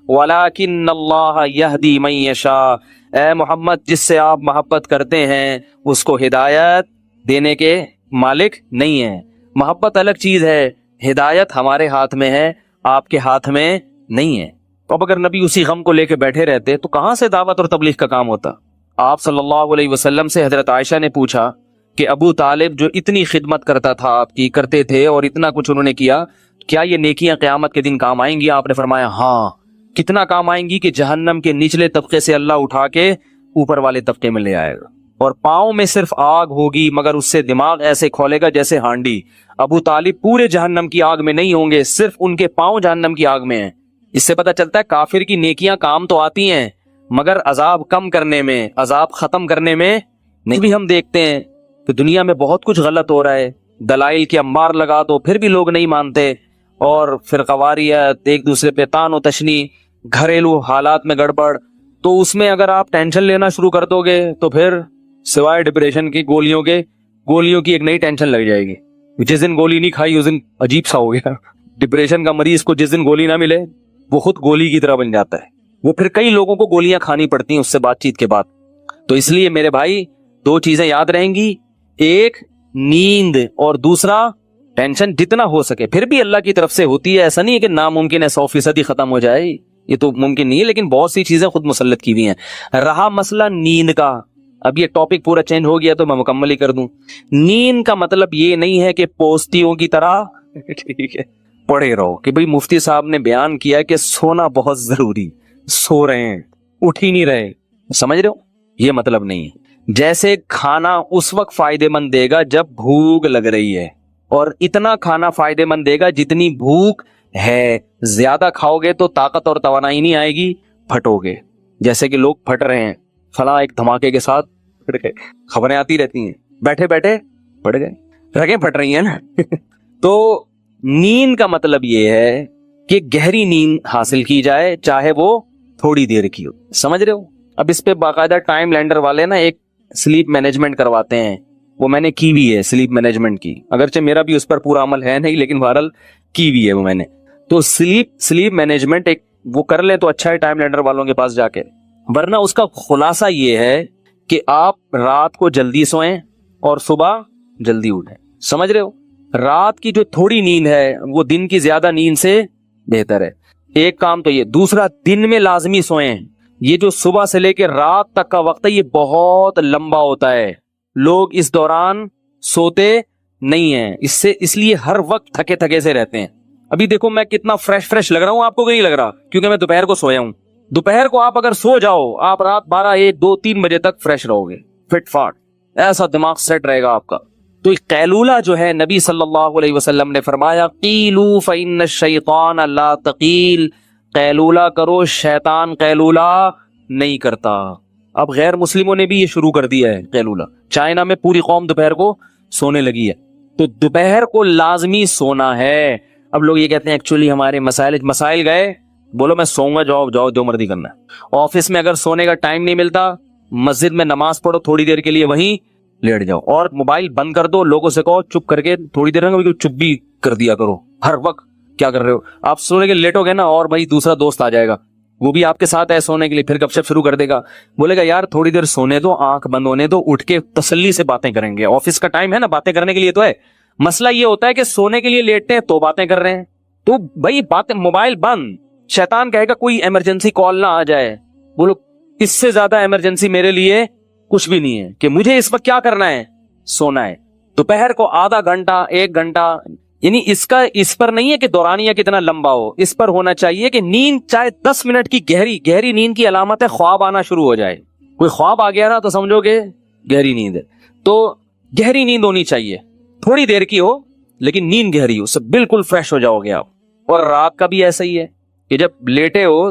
ولکن اللہ یہدی من یشاء، اے محمد جس سے آپ محبت کرتے ہیں اس کو ہدایت دینے کے مالک نہیں ہیں. محبت الگ چیز ہے، ہدایت ہمارے ہاتھ میں ہے، آپ کے ہاتھ میں نہیں ہے. اب اگر نبی اسی غم کو لے کے بیٹھے رہتے تو کہاں سے دعوت اور تبلیغ کا کام ہوتا؟ آپ صلی اللہ علیہ وسلم سے حضرت عائشہ نے پوچھا کہ ابو طالب جو اتنی خدمت کرتا تھا آپ کی، کرتے تھے اور اتنا کچھ انہوں نے کیا، کیا یہ نیکیاں قیامت کے دن کام آئیں گی؟ آپ نے فرمایا ہاں. کتنا کام آئیں گی کہ جہنم کے نچلے طبقے سے اللہ اٹھا کے اوپر والے طبقے میں لے آئے گا، اور پاؤں میں صرف آگ ہوگی مگر اس سے دماغ ایسے کھولے گا جیسے ہانڈی. ابو طالب پورے جہنم کی آگ میں نہیں ہوں گے، صرف ان کے پاؤں جہنم کی آگ میں ہیں. اس سے پتہ چلتا ہے کافر کی نیکیاں کام تو آتی ہیں مگر عذاب کم کرنے میں، عذاب ختم کرنے میں نہیں. بھی ہم دیکھتے ہیں کہ دنیا میں بہت کچھ غلط ہو رہا ہے، دلائل کی انبار لگا دو پھر بھی لوگ نہیں مانتے، اور فرقواریت، ایک دوسرے پہ تان و تشنی، گھریلو حالات میں گڑبڑ. تو اس میں اگر آپ ٹینشن لینا شروع کر دو گے تو پھر سوائے ڈپریشن کی گولیوں کی ایک نئی ٹینشن لگ جائے گی. جس دن گولی نہیں کھائی اس دن عجیب سا ہو گیا. ڈپریشن کا مریض کو جس دن گولی نہ ملے وہ خود گولی کی طرح بن جاتا ہے، وہ پھر کئی لوگوں کو گولیاں کھانی پڑتی ہیں اس سے بات چیت کے بعد. تو اس لیے میرے بھائی 2 چیزیں یاد رہیں گی، ایک نیند اور دوسرا ٹینشن جتنا ہو سکے. پھر بھی اللہ کی طرف سے ہوتی ہے، ایسا نہیں ہے کہ ناممکن ہے 100% ہی ختم ہو جائے، یہ تو ممکن نہیں ہے، لیکن بہت سی چیزیں خود مسلط کی ہوئی ہیں. رہا مسئلہ نیند کا اب یہ ٹاپک پورا چینج ہو گیا تو میں مکمل ہی کر دوں. نیند کا مطلب یہ نہیں ہے کہ پوستیوں کی طرح ٹھیک ہے پڑے رہو کہ بھئی مفتی صاحب نے بیان کیا کہ سونا بہت ضروری, سو رہے ہیں, اٹھ ہی نہیں رہے, سمجھ رہے ہو, یہ مطلب نہیں ہے. جیسے کھانا اس وقت فائدے مند دے گا جب بھوک لگ رہی ہے, اور اتنا کھانا فائدے مند دے گا جتنی بھوک ہے. زیادہ کھاؤ گے تو طاقت اور توانائی نہیں آئے گی, پھٹو گے. جیسے کہ لوگ پھٹ رہے ہیں, فلاں ایک دھماکے کے ساتھ پھٹ گئے, خبریں آتی رہتی ہیں, بیٹھے بیٹھے پھٹ گئے, رگیں پھٹ رہی ہیں نا. تو نیند کا مطلب یہ ہے کہ گہری نیند حاصل کی جائے, چاہے وہ تھوڑی دیر کی ہو, سمجھ رہے ہو. اب اس پہ باقاعدہ ٹائم لینڈر والے نا ایک سلیپ مینجمنٹ کرواتے ہیں, وہ میں نے کی بھی ہے سلیپ مینجمنٹ کی, اگرچہ میرا بھی اس پر پورا عمل ہے نہیں, لیکن بہرحال کی بھی ہے وہ میں نے. تو سلیپ مینجمنٹ ایک وہ کر لیں تو اچھا ہے ٹائم لینڈر والوں کے پاس جا کے, ورنہ اس کا خلاصہ یہ ہے کہ آپ رات کو جلدی سوئیں اور صبح جلدی اٹھیں, سمجھ رہے ہو. رات کی جو تھوڑی نیند ہے وہ دن کی زیادہ نیند سے بہتر ہے. ایک کام تو یہ, دوسرا دن میں لازمی سوئیں. یہ جو صبح سے لے کے رات تک کا وقت ہے یہ بہت لمبا ہوتا ہے, لوگ اس دوران سوتے نہیں ہیں, اس لیے ہر وقت تھکے تھکے سے رہتے ہیں. ابھی دیکھو میں کتنا فریش لگ رہا ہوں, آپ کو نہیں لگ رہا کیونکہ میں دوپہر کو سویا ہوں. دوپہر کو آپ اگر سو جاؤ, آپ رات 12, 1, 2, 3 بجے تک فریش رہو گے, فٹ فاٹ, ایسا دماغ سیٹ رہے گا آپ کا. تو قیلولہ جو ہے نبی صلی اللہ علیہ وسلم نے فرمایا قیلوا فإن الشیطان لا تقیل, قیلولہ کرو, شیطان قیلولہ نہیں کرتا. اب غیر مسلموں نے بھی یہ شروع کر دیا ہے قیلولہ. چائنا میں پوری قوم دوپہر کو سونے لگی ہے, تو دوپہر کو لازمی سونا ہے. اب لوگ یہ کہتے ہیں ایکچولی ہمارے مسائل گئے, بولو میں سوؤں گا, جاؤ جو مرضی کرنا ہے. آفس میں اگر سونے کا ٹائم نہیں ملتا, مسجد میں نماز پڑھو تھوڑی دیر کے لیے, وہیں لیٹ جاؤ, اور موبائل بند کر دو, لوگوں سے کہو چپ کر کے تھوڑی دیر چپ بھی کر دیا کرو. ہر وقت کیا کر رہے ہو آپ, سونے کے لیٹو گے نا, اور بھائی دوسرا دوست آ جائے گا, وہ بھی آپ کے ساتھ ہے سونے کے لیے, پھر گپ شپ شروع کر دے گا, بولے گا یار تھوڑی دیر سونے دو, آنکھ بند ہونے دو, اٹھ کے تسلی سے باتیں کریں گے. آفس کا ٹائم ہے نا, باتیں کرنے کے لیے تو ہے. مسئلہ یہ ہوتا ہے کہ سونے کے لیے لیٹتے ہیں تو باتیں کر رہے ہیں, تو بھائی باتیں, موبائل بند. شیطان کہے گا کوئی ایمرجنسی کال نہ آ جائے, بولو اس سے زیادہ ایمرجنسی میرے لیے کچھ بھی نہیں ہے کہ مجھے اس وقت کیا کرنا ہے, سونا ہے. دوپہر کو آدھا گھنٹہ 1 گھنٹہ, یعنی اس پر نہیں ہے کہ دورانیہ کتنا لمبا ہو, اس پر ہونا چاہیے کہ نیند چاہے 10 منٹ کی گہری نیند کی علامت ہے خواب آنا شروع ہو جائے. کوئی خواب آ گیا نا تو سمجھو کہ گہری نیند ہے. تو گہری نیند ہونی چاہیے, تھوڑی دیر کی ہو لیکن نیند گہری ہو, اس سے بالکل فریش ہو جاؤ گے آپ. اور رات کا بھی ایسا ہی ہے کہ جب لیٹے ہو,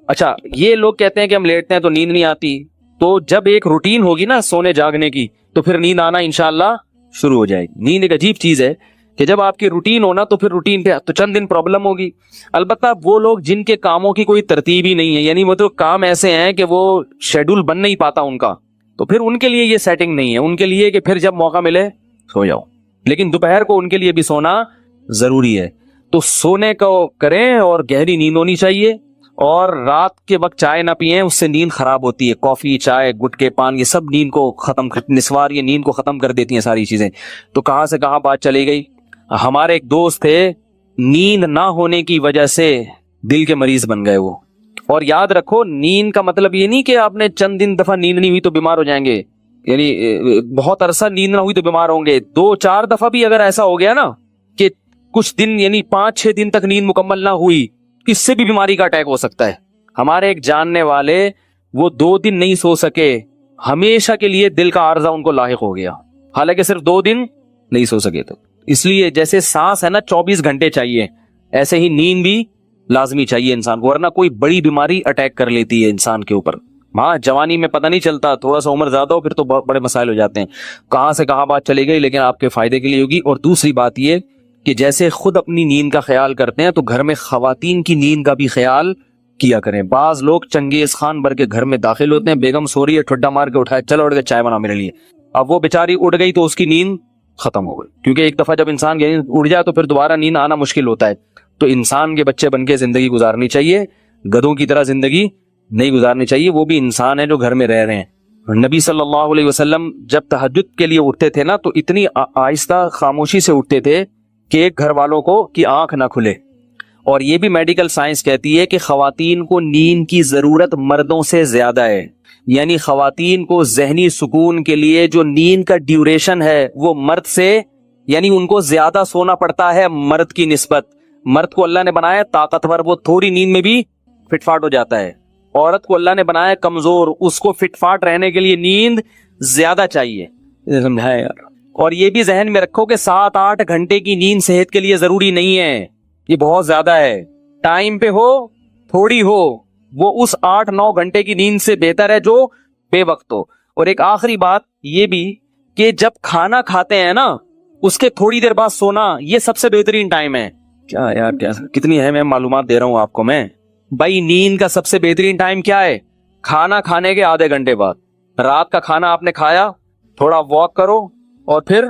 اچھا یہ لوگ کہتے ہیں کہ ہم لیٹتے ہیں تو نیند نہیں آتی, تو جب ایک روٹین ہوگی نا سونے جاگنے کی تو پھر نیند آنا انشاءاللہ شروع ہو جائے گی. نیند ایک عجیب چیز ہے کہ جب آپ کی روٹین ہونا تو پھر روٹین پہ تو چند دن پرابلم ہوگی. البتہ وہ لوگ جن کے کاموں کی کوئی ترتیب ہی نہیں ہے, یعنی وہ تو کام ایسے ہیں کہ وہ شیڈول بن نہیں پاتا ان کا, تو پھر ان کے لیے یہ سیٹنگ نہیں ہے. ان کے لیے کہ پھر جب موقع ملے سو جاؤ, لیکن دوپہر کو ان کے لیے بھی سونا ضروری ہے. تو سونے کو کریں اور گہری نیند ہونی چاہیے, اور رات کے وقت چائے نہ پیئیں, اس سے نیند خراب ہوتی ہے. کافی, چائے, گٹکے, پان, یہ سب نیند کو نسوار یہ نیند کو ختم کر دیتی ہیں ساری چیزیں. تو کہاں سے کہاں بات چلی گئی. ہمارے ایک دوست تھے, نیند نہ ہونے کی وجہ سے دل کے مریض بن گئے وہ. اور یاد رکھو نیند کا مطلب یہ نہیں کہ آپ نے چند دن دفعہ نیند نہیں ہوئی تو بیمار ہو جائیں گے, یعنی بہت عرصہ نیند نہ ہوئی تو بیمار ہوں گے. 2-4 دفعہ بھی اگر ایسا ہو گیا نا کہ کچھ دن یعنی 5-6 دن تک نیند مکمل نہ ہوئی, اس سے بھی بیماری کا اٹیک ہو سکتا ہے. ہمارے ایک جاننے والے وہ 2 دن نہیں سو سکے, ہمیشہ کے لیے دل کا عارضہ ان کو لاحق ہو گیا, حالانکہ صرف 2 دن نہیں سو سکے. تو اس لیے جیسے سانس ہے نا 24 گھنٹے چاہیے, ایسے ہی نیند بھی لازمی چاہیے انسان کو, ورنہ کوئی بڑی بیماری اٹیک کر لیتی ہے انسان کے اوپر. ہاں جوانی میں پتہ نہیں چلتا, تھوڑا سا عمر زیادہ ہو پھر تو بہت بڑے مسائل ہو جاتے ہیں. کہاں سے کہاں بات چلی گئی, لیکن آپ کے فائدے کے لیے ہوگی. اور دوسری بات یہ کہ جیسے خود اپنی نیند کا خیال کرتے ہیں تو گھر میں خواتین کی نیند کا بھی خیال کیا کریں. بعض لوگ چنگیز خان بھر کے گھر میں داخل ہوتے ہیں, بیگم سو رہی ہے, ٹھڈا مار کے اٹھائے, چلو اٹھ کے چائے بنا میرے لیے. اب وہ بیچاری اٹھ گئی تو اس کی نیند ختم ہو گئی, کیونکہ ایک دفعہ جب انسان کی نیند اڑ جائے تو پھر دوبارہ نیند آنا مشکل ہوتا ہے. تو انسان کے بچے بن کے زندگی گزارنی چاہیے, گدھوں کی طرح زندگی نہیں گزارنی چاہیے. وہ بھی انسان ہیں جو گھر میں رہ رہے ہیں. نبی صلی اللہ علیہ وسلم جب تہجد کے لیے اٹھتے تھے نا تو اتنی آہستہ خاموشی سے اٹھتے تھے کہ ایک گھر والوں کو کی آنکھ نہ کھلے. اور یہ بھی میڈیکل سائنس کہتی ہے کہ خواتین کو نیند کی ضرورت مردوں سے زیادہ ہے. یعنی خواتین کو ذہنی سکون کے لیے جو نیند کا ڈیوریشن ہے وہ مرد سے یعنی ان کو زیادہ سونا پڑتا ہے مرد کی نسبت. مرد کو اللہ نے بنایا طاقتور, وہ تھوڑی نیند میں بھی فٹ فاٹ ہو جاتا ہے. عورت کو اللہ نے بنایا کمزور, اس کو فٹ فاٹ رہنے کے لیے نیند زیادہ چاہیے. سمجھائے یار. اور یہ بھی ذہن میں رکھو کہ 7-8 گھنٹے کی نیند صحت کے لیے ضروری نہیں ہے, یہ بہت زیادہ ہے. ٹائم پہ ہو تھوڑی ہو, وہ اس 8-9 گھنٹے کی نیند سے بہتر ہے جو بے وقت ہو. اور ایک آخری بات یہ بھی کہ جب کھانا کھاتے ہیں نا اس کے تھوڑی دیر بعد سونا, یہ سب سے بہترین ٹائم ہے. کیا یار, کیا کتنی ہے میں معلومات دے رہا ہوں آپ کو میں. بھائی نیند کا سب سے بہترین ٹائم کیا ہے؟ کھانا کھانے کے آدھے گھنٹے بعد. رات کا کھانا آپ نے کھایا, تھوڑا واک کرو, اور پھر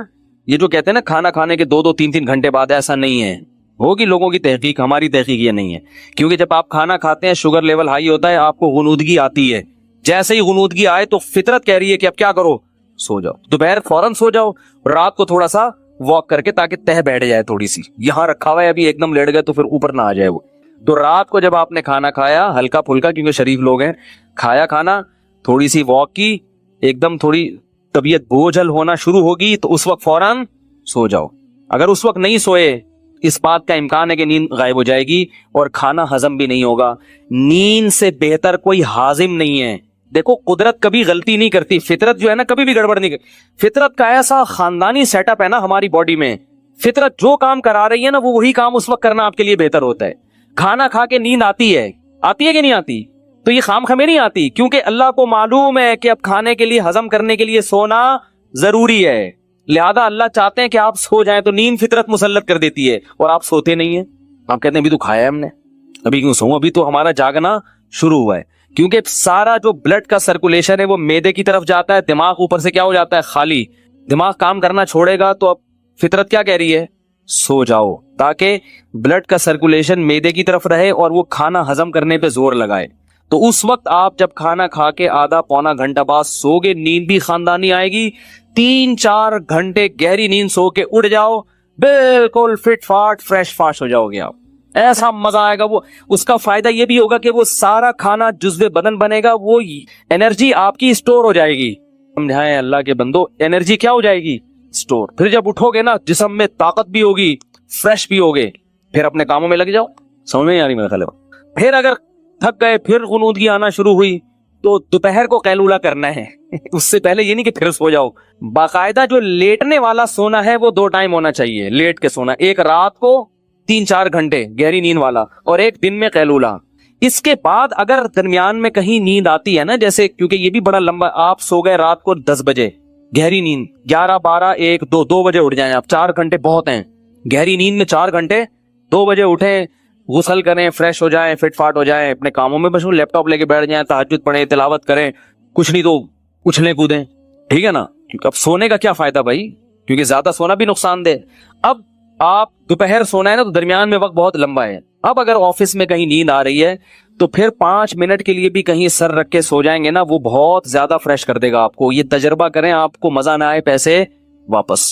یہ جو کہتے ہیں نا کھانا کھانے کے 2-3 گھنٹے بعد, ایسا نہیں ہے. ہوگی لوگوں کی تحقیق, ہماری تحقیق یہ نہیں ہے. کیونکہ جب آپ کھانا کھاتے ہیں شوگر لیول ہائی ہوتا ہے, آپ کو غنودگی آتی ہے. جیسے ہی غنودگی آئے تو فطرت کہہ رہی ہے کہ اب کیا کرو, سو جاؤ. دوپہر فوراً سو جاؤ, رات کو تھوڑا سا واک کر کے تاکہ تہ بیٹھ جائے تھوڑی سی. یہاں رکھا ہوا ہے ابھی ایک دم لیٹ گئے تو پھر اوپر نہ آ جائے وہ. تو رات کو جب آپ نے کھانا کھایا ہلکا پھلکا, کیونکہ شریف لوگ ہیں, کھایا کھانا, تھوڑی سی واک کی, ایک دم تھوڑی طبیعت بوجھل ہونا شروع ہوگی تو اس وقت فوراً سو جاؤ. اگر اس وقت نہیں سوئے, اس بات کا امکان ہے کہ نیند غائب ہو جائے گی اور کھانا ہضم بھی نہیں ہوگا. نیند سے بہتر کوئی ہاضم نہیں ہے. دیکھو قدرت کبھی غلطی نہیں کرتی, فطرت جو ہے نا کبھی بھی گڑبڑ نہیں کرتی. فطرت کا ایسا خاندانی سیٹ اپ ہے نا ہماری باڈی میں, فطرت جو کام کرا رہی ہے نا وہ وہی کام اس وقت کرنا آپ کے لیے بہتر ہوتا ہے. کھانا کھا کے نیند آتی ہے کہ نہیں آتی؟ تو یہ خام خمے نہیں آتی, کیونکہ اللہ کو معلوم ہے کہ اب کھانے کے لیے ہضم کرنے کے لیے سونا ضروری ہے. لہذا اللہ چاہتے ہیں کہ آپ سو جائیں, تو نیند فطرت مسلط کر دیتی ہے اور آپ سوتے نہیں ہیں. آپ کہتے ہیں ابھی تو کھایا ہے ہم نے, ابھی کیوں سوؤں, ابھی تو ہمارا جاگنا شروع ہوا ہے. کیونکہ سارا جو بلڈ کا سرکولیشن ہے وہ میدے کی طرف جاتا ہے, دماغ اوپر سے کیا ہو جاتا ہے, خالی. دماغ کام کرنا چھوڑے گا تو اب فطرت کیا کہہ رہی ہے, سو جاؤ, تاکہ بلڈ کا سرکولیشن میدے کی طرف رہے اور وہ کھانا ہضم کرنے پہ زور لگائے. تو اس وقت آپ جب کھانا کھا کے آدھا پونا گھنٹہ بعد سو گے, نیند بھی خاندانی آئے گی. 3-4 گھنٹے گہری نیند سو کے اٹھ جاؤ, بالکل فٹ فاٹ فریش فاش ہو جاؤ گے آپ. ایسا مزہ آئے گا. وہ اس کا فائدہ یہ بھی ہوگا کہ وہ سارا کھانا جزو بدن بنے گا, وہ انرجی آپ کی اسٹور ہو جائے گی. سمجھائیں اللہ کے بندو, انرجی کیا ہو جائے گی, اسٹور. پھر جب اٹھو گے نا جسم میں طاقت بھی ہوگی, فریش بھی ہوگے, پھر اپنے کاموں میں لگ جاؤ. سمجھ میں نہیں آ رہی میرے خیال میں. پھر اگر تھک گئے, پھر غنودگی آنا شروع ہوئی, تو دوپہر کو قیلولہ کرنا ہے. اس سے پہلے یہ نہیں کہ پھر سو جاؤ. باقاعدہ جو لیٹنے والا سونا ہے وہ 2 ٹائم ہونا چاہیے. لیٹ کے سونا, ایک رات کو 3-4 گھنٹے گہری نیند والا, اور ایک دن میں قیلولہ. اس کے بعد اگر درمیان میں کہیں نیند آتی ہے نا, جیسے کیونکہ یہ بھی بڑا لمبا, آپ سو گئے رات کو 10 بجے گہری نیند, 11, 12, 1, 2 بجے اٹھ جائیں آپ, 4 گھنٹے بہت ہیں. گہری نیند میں 4 گھنٹے, 2 بجے اٹھیں, غسل کریں, فریش ہو جائیں, فٹ فاٹ ہو جائیں, اپنے کاموں میں مشغول, لیپ ٹاپ لے کے بیٹھ جائیں, تہجد پڑھیں, تلاوت کریں, کچھ نہیں تو اچھلیں کودیں. ٹھیک ہے نا. کیونکہ اب سونے کا کیا فائدہ بھائی, کیونکہ زیادہ سونا بھی نقصان دہ. اب آپ دوپہر سونا ہے نا, تو درمیان میں وقت بہت لمبا ہے. اب اگر آفس میں کہیں نیند آ رہی ہے تو پھر 5 منٹ کے لیے بھی کہیں سر رکھ کے سو جائیں گے نا, وہ بہت زیادہ فریش کر دے گا آپ کو. یہ تجربہ کریں, آپ کو مزہ نہ آئے پیسے واپس.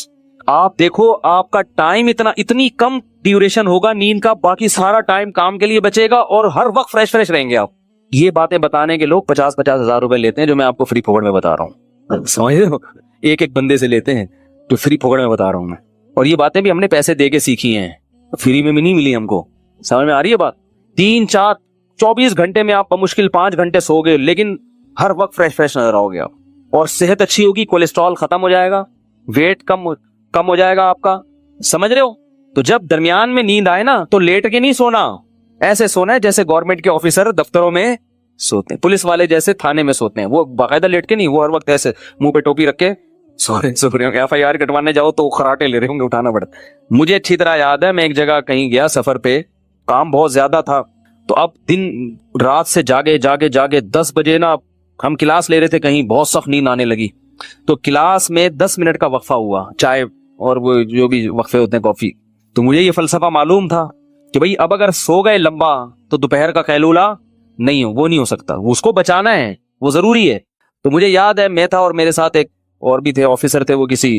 آپ دیکھو آپ کا ٹائم اتنی کم ڈیوریشن ہوگا نیند کا, باقی سارا ٹائم کام کے لیے بچے گا اور ہر وقت فریش رہیں گے آپ. یہ باتیں بتانے کے لوگ 50-50 ہزار روپے لیتے ہیں, جو میں آپ کو فری پھوکڑ میں بتا رہا ہوں. سمجھ رہے ہو, ایک بندے سے لیتے ہیں, تو فری پھوکڑ میں بتا رہا ہوں میں. اور یہ باتیں بھی ہم نے پیسے دے کے سیکھی ہیں, فری میں بھی نہیں ملی ہم کو. سمجھ میں آ رہی ہے بات. 3-4-24 گھنٹے میں آپ بمشکل 5 گھنٹے سو گے, لیکن ہر وقت فریش نظر آؤ گے آپ, اور صحت اچھی ہوگی, کولیسٹرول ختم ہو جائے گا, ویٹ کم ہو جائے گا آپ کا. سمجھ رہے ہو. تو جب درمیان میں نیند آئے نا تو لیٹ کے نہیں سونا, ایسے سونا ہے جیسے گورنمنٹ کے آفیسر دفتروں میں سوتے ہیں, پولیس والے جیسے تھانے میں سوتے ہیں. وہ باقاعدہ لیٹ کے نہیں, وہ ہر وقت ایسے منہ پہ ٹوپی رکھ کے سو رہے ہوں. FIR کٹوانے جاؤ تو خراٹے لے رہے ہوں گے, اٹھانا پڑتا. مجھے اچھی طرح یاد ہے, میں ایک جگہ کہیں گیا سفر پہ, کام بہت زیادہ تھا, تو اب دن رات سے جاگے 10 بجے نا ہم کلاس لے رہے تھے کہیں, بہت سخت نیند آنے لگی. تو کلاس میں 10 منٹ کا وقفہ ہوا, چائے اور وہ جو بھی وقفے ہوتے ہیں کافی. تو مجھے یہ فلسفہ معلوم تھا کہ بھئی اب اگر سو گئے لمبا تو دوپہر کا قیلولہ وہ نہیں ہو سکتا, اس کو بچانا ہے, وہ ضروری ہے. تو مجھے یاد ہے میں تھا اور میرے ساتھ ایک اور بھی تھے, آفیسر تھے, وہ کسی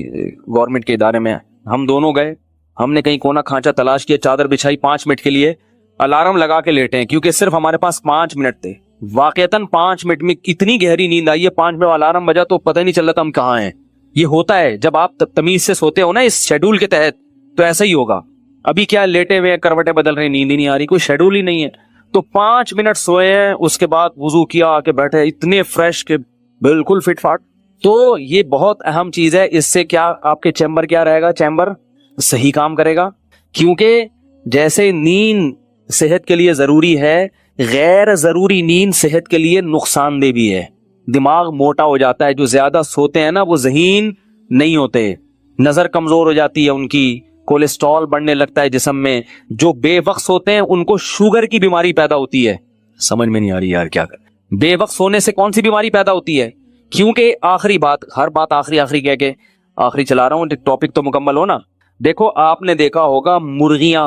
گورنمنٹ کے ادارے میں. ہم دونوں گئے, ہم نے کہیں کونا کھانچا تلاش کیا, چادر بچھائی, 5 منٹ کے لیے الارم لگا کے لیٹے ہیں, کیونکہ صرف ہمارے پاس 5 منٹ تھے. واقعتاً 5 منٹ میں اتنی گہری نیند آئی ہے, 5 منٹ الارم بجا تو پتہ ہی نہیں چل رہا تھا ہم کہاں ہیں. یہ ہوتا ہے جب آپ تمیز سے سوتے ہو نا اس شیڈول کے تحت, تو ایسا ہی ہوگا. ابھی کیا لیٹے ہوئے کروٹیں بدل رہے ہیں, نیند ہی نہیں آ رہی, کوئی شیڈول ہی نہیں ہے. تو 5 منٹ سوئے ہیں, اس کے بعد وضو کیا, آ کے بیٹھے اتنے فریش کہ بالکل فٹ فاٹ. تو یہ بہت اہم چیز ہے. اس سے کیا آپ کے چیمبر کیا رہے گا, چیمبر صحیح کام کرے گا. کیونکہ جیسے نیند صحت کے لیے ضروری ہے, غیر ضروری نیند صحت کے لیے نقصان دہ بھی ہے. دماغ موٹا ہو جاتا ہے, جو زیادہ سوتے ہیں نا وہ ذہین نہیں ہوتے, نظر کمزور ہو جاتی ہے ان کی, کولیسٹرول بڑھنے لگتا ہے جسم میں. جو بے وقت سوتے ہیں ان کو شوگر کی بیماری پیدا ہوتی ہے. سمجھ میں نہیں آ رہی یار کیا کر, بے وقت سونے سے کون سی بیماری پیدا ہوتی ہے؟ کیونکہ آخری بات, ہر بات آخری کہہ کے آخری چلا رہا ہوں, ٹاپک تو مکمل ہو نا. دیکھو آپ نے دیکھا ہوگا مرغیاں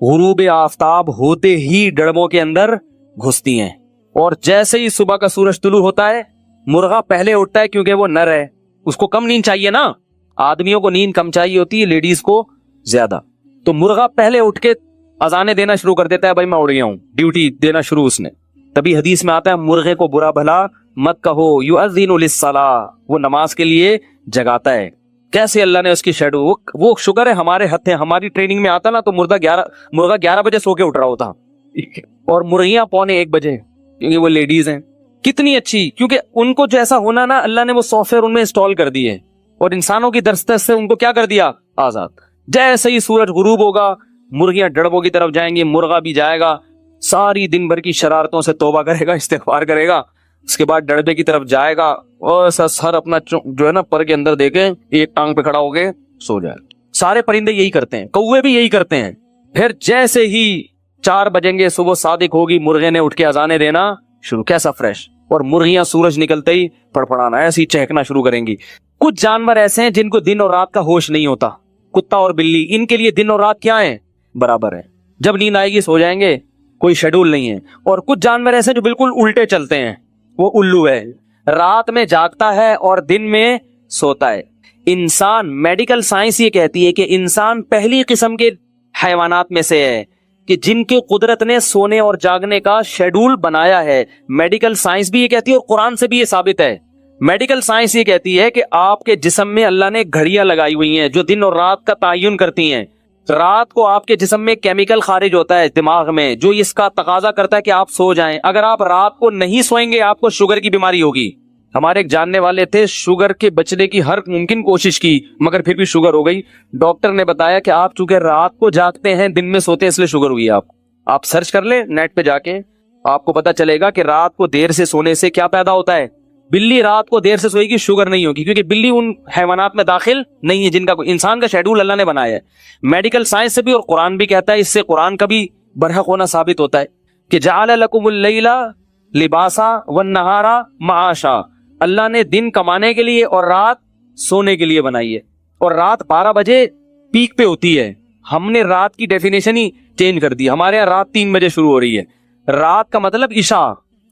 غروب آفتاب ہوتے ہی ڈڑبوں کے اندر گھستی ہیں, اور جیسے ہی صبح کا سورج طلوع ہوتا ہے مرغا پہلے اٹھتا ہے, کیونکہ وہ نر ہے, اس کو کم نیند چاہیے نا. آدمیوں کو نیند کم چاہیے ہوتی ہے, لیڈیز کو زیادہ. تو مرغا پہلے اٹھ کے اذانیں دینا شروع کر دیتا ہے, بھائی میں اڑ گیا ہوں, ڈیوٹی دینا شروع اس نے. تبھی حدیث میں آتا ہے مرغے کو برا بھلا مت کہو, یؤذن للصلاۃ, وہ نماز کے لیے جگاتا ہے. کیسے اللہ نے اس کی شیڈول, وہ شکر ہے ہمارے ہتھے, ہماری ٹریننگ میں آتا نا تو مرغا 11 بجے سو کے اٹھ رہا ہوتا, اور مرغیاں 1:45 بجے, کیونکہ وہ لیڈیز ہیں. کتنی اچھی, کیونکہ ان کو جیسا ہونا نا اللہ نے وہ سافٹ ویئر ان میں انسٹال کر دیے, اور انسانوں کی دسترس سے ان کو کیا کر دیا, آزاد. جیسے ہی سورج غروب ہوگا مرغیاں ڈڑبوں کی طرف جائیں گی, مرغا بھی جائے گا, ساری دن بھر کی شرارتوں سے توبہ کرے گا, استغفار کرے گا, اس کے بعد ڈڑبے کی طرف جائے گا, اور سر اپنا جو ہے نا پر کے اندر دے کے ایک ٹانگ پہ کھڑا ہو کے سو جائے. سارے پرندے یہی کرتے ہیں, کوے بھی یہی کرتے ہیں. پھر جیسے ہی 4 بجیں گے, صبح صادق ہوگی, مرغے نے اٹھ کے اذانیں دینا شروع, کیسا فریش, اور مرغیاں سورج نکلتے ہی پڑپڑانا, ایسے ہی چہکنا شروع کریں گی. کچھ جانور ایسے ہیں جن کو دن اور رات کا ہوش نہیں ہوتا, کتا اور بلی, ان کے لیے دن اور رات کیا ہیں, برابر ہے, جب نیند آئے گی سو جائیں گے, کوئی شیڈول نہیں ہے. اور کچھ جانور ایسے جو بالکل الٹے چلتے ہیں, وہ الو ہے, رات میں جاگتا ہے اور دن میں سوتا ہے. انسان, میڈیکل سائنس یہ کہتی ہے کہ انسان پہلی قسم کے حیوانات میں سے ہے کہ جن کے قدرت نے سونے اور جاگنے کا شیڈول بنایا ہے. میڈیکل سائنس بھی یہ کہتی ہے, اور قرآن سے بھی یہ ثابت ہے. میڈیکل سائنس یہ کہتی ہے کہ آپ کے جسم میں اللہ نے گھڑیاں لگائی ہوئی ہیں جو دن اور رات کا تعین کرتی ہیں. رات کو آپ کے جسم میں کیمیکل خارج ہوتا ہے دماغ میں, جو اس کا تقاضا کرتا ہے کہ آپ سو جائیں. اگر آپ رات کو نہیں سوئیں گے آپ کو شوگر کی بیماری ہوگی. ہمارے ایک جاننے والے تھے, شوگر کے بچنے کی ہر ممکن کوشش کی مگر پھر بھی شوگر ہو گئی. ڈاکٹر نے بتایا کہ آپ چونکہ رات کو جاگتے ہیں دن میں سوتے ہیں اس لیے شوگر ہوئی ہے. آپ سرچ کر لیں نیٹ پہ جا کے, آپ کو پتا چلے گا کہ رات کو دیر سے سونے سے کیا پیدا ہوتا ہے. بلی رات کو دیر سے سوئے گی, شوگر نہیں ہوگی, کیونکہ بلی ان حیوانات میں داخل نہیں ہے جن کا انسان کا شیڈول اللہ نے بنایا ہے. میڈیکل سائنس سے بھی اور قرآن بھی کہتا ہے, اس سے قرآن کا بھی برحق ہونا ثابت ہوتا ہے کہ جعل لکم اللیل لباسا والنہار معاشا, اللہ نے دن کمانے کے لیے اور رات سونے کے لیے بنائی ہے. اور رات 12 بجے پیک پہ ہوتی ہے, ہم نے رات کی ڈیفینیشن ہی چینج کر دی. ہمارے یہاں رات 3 بجے شروع ہو رہی ہے. رات کا مطلب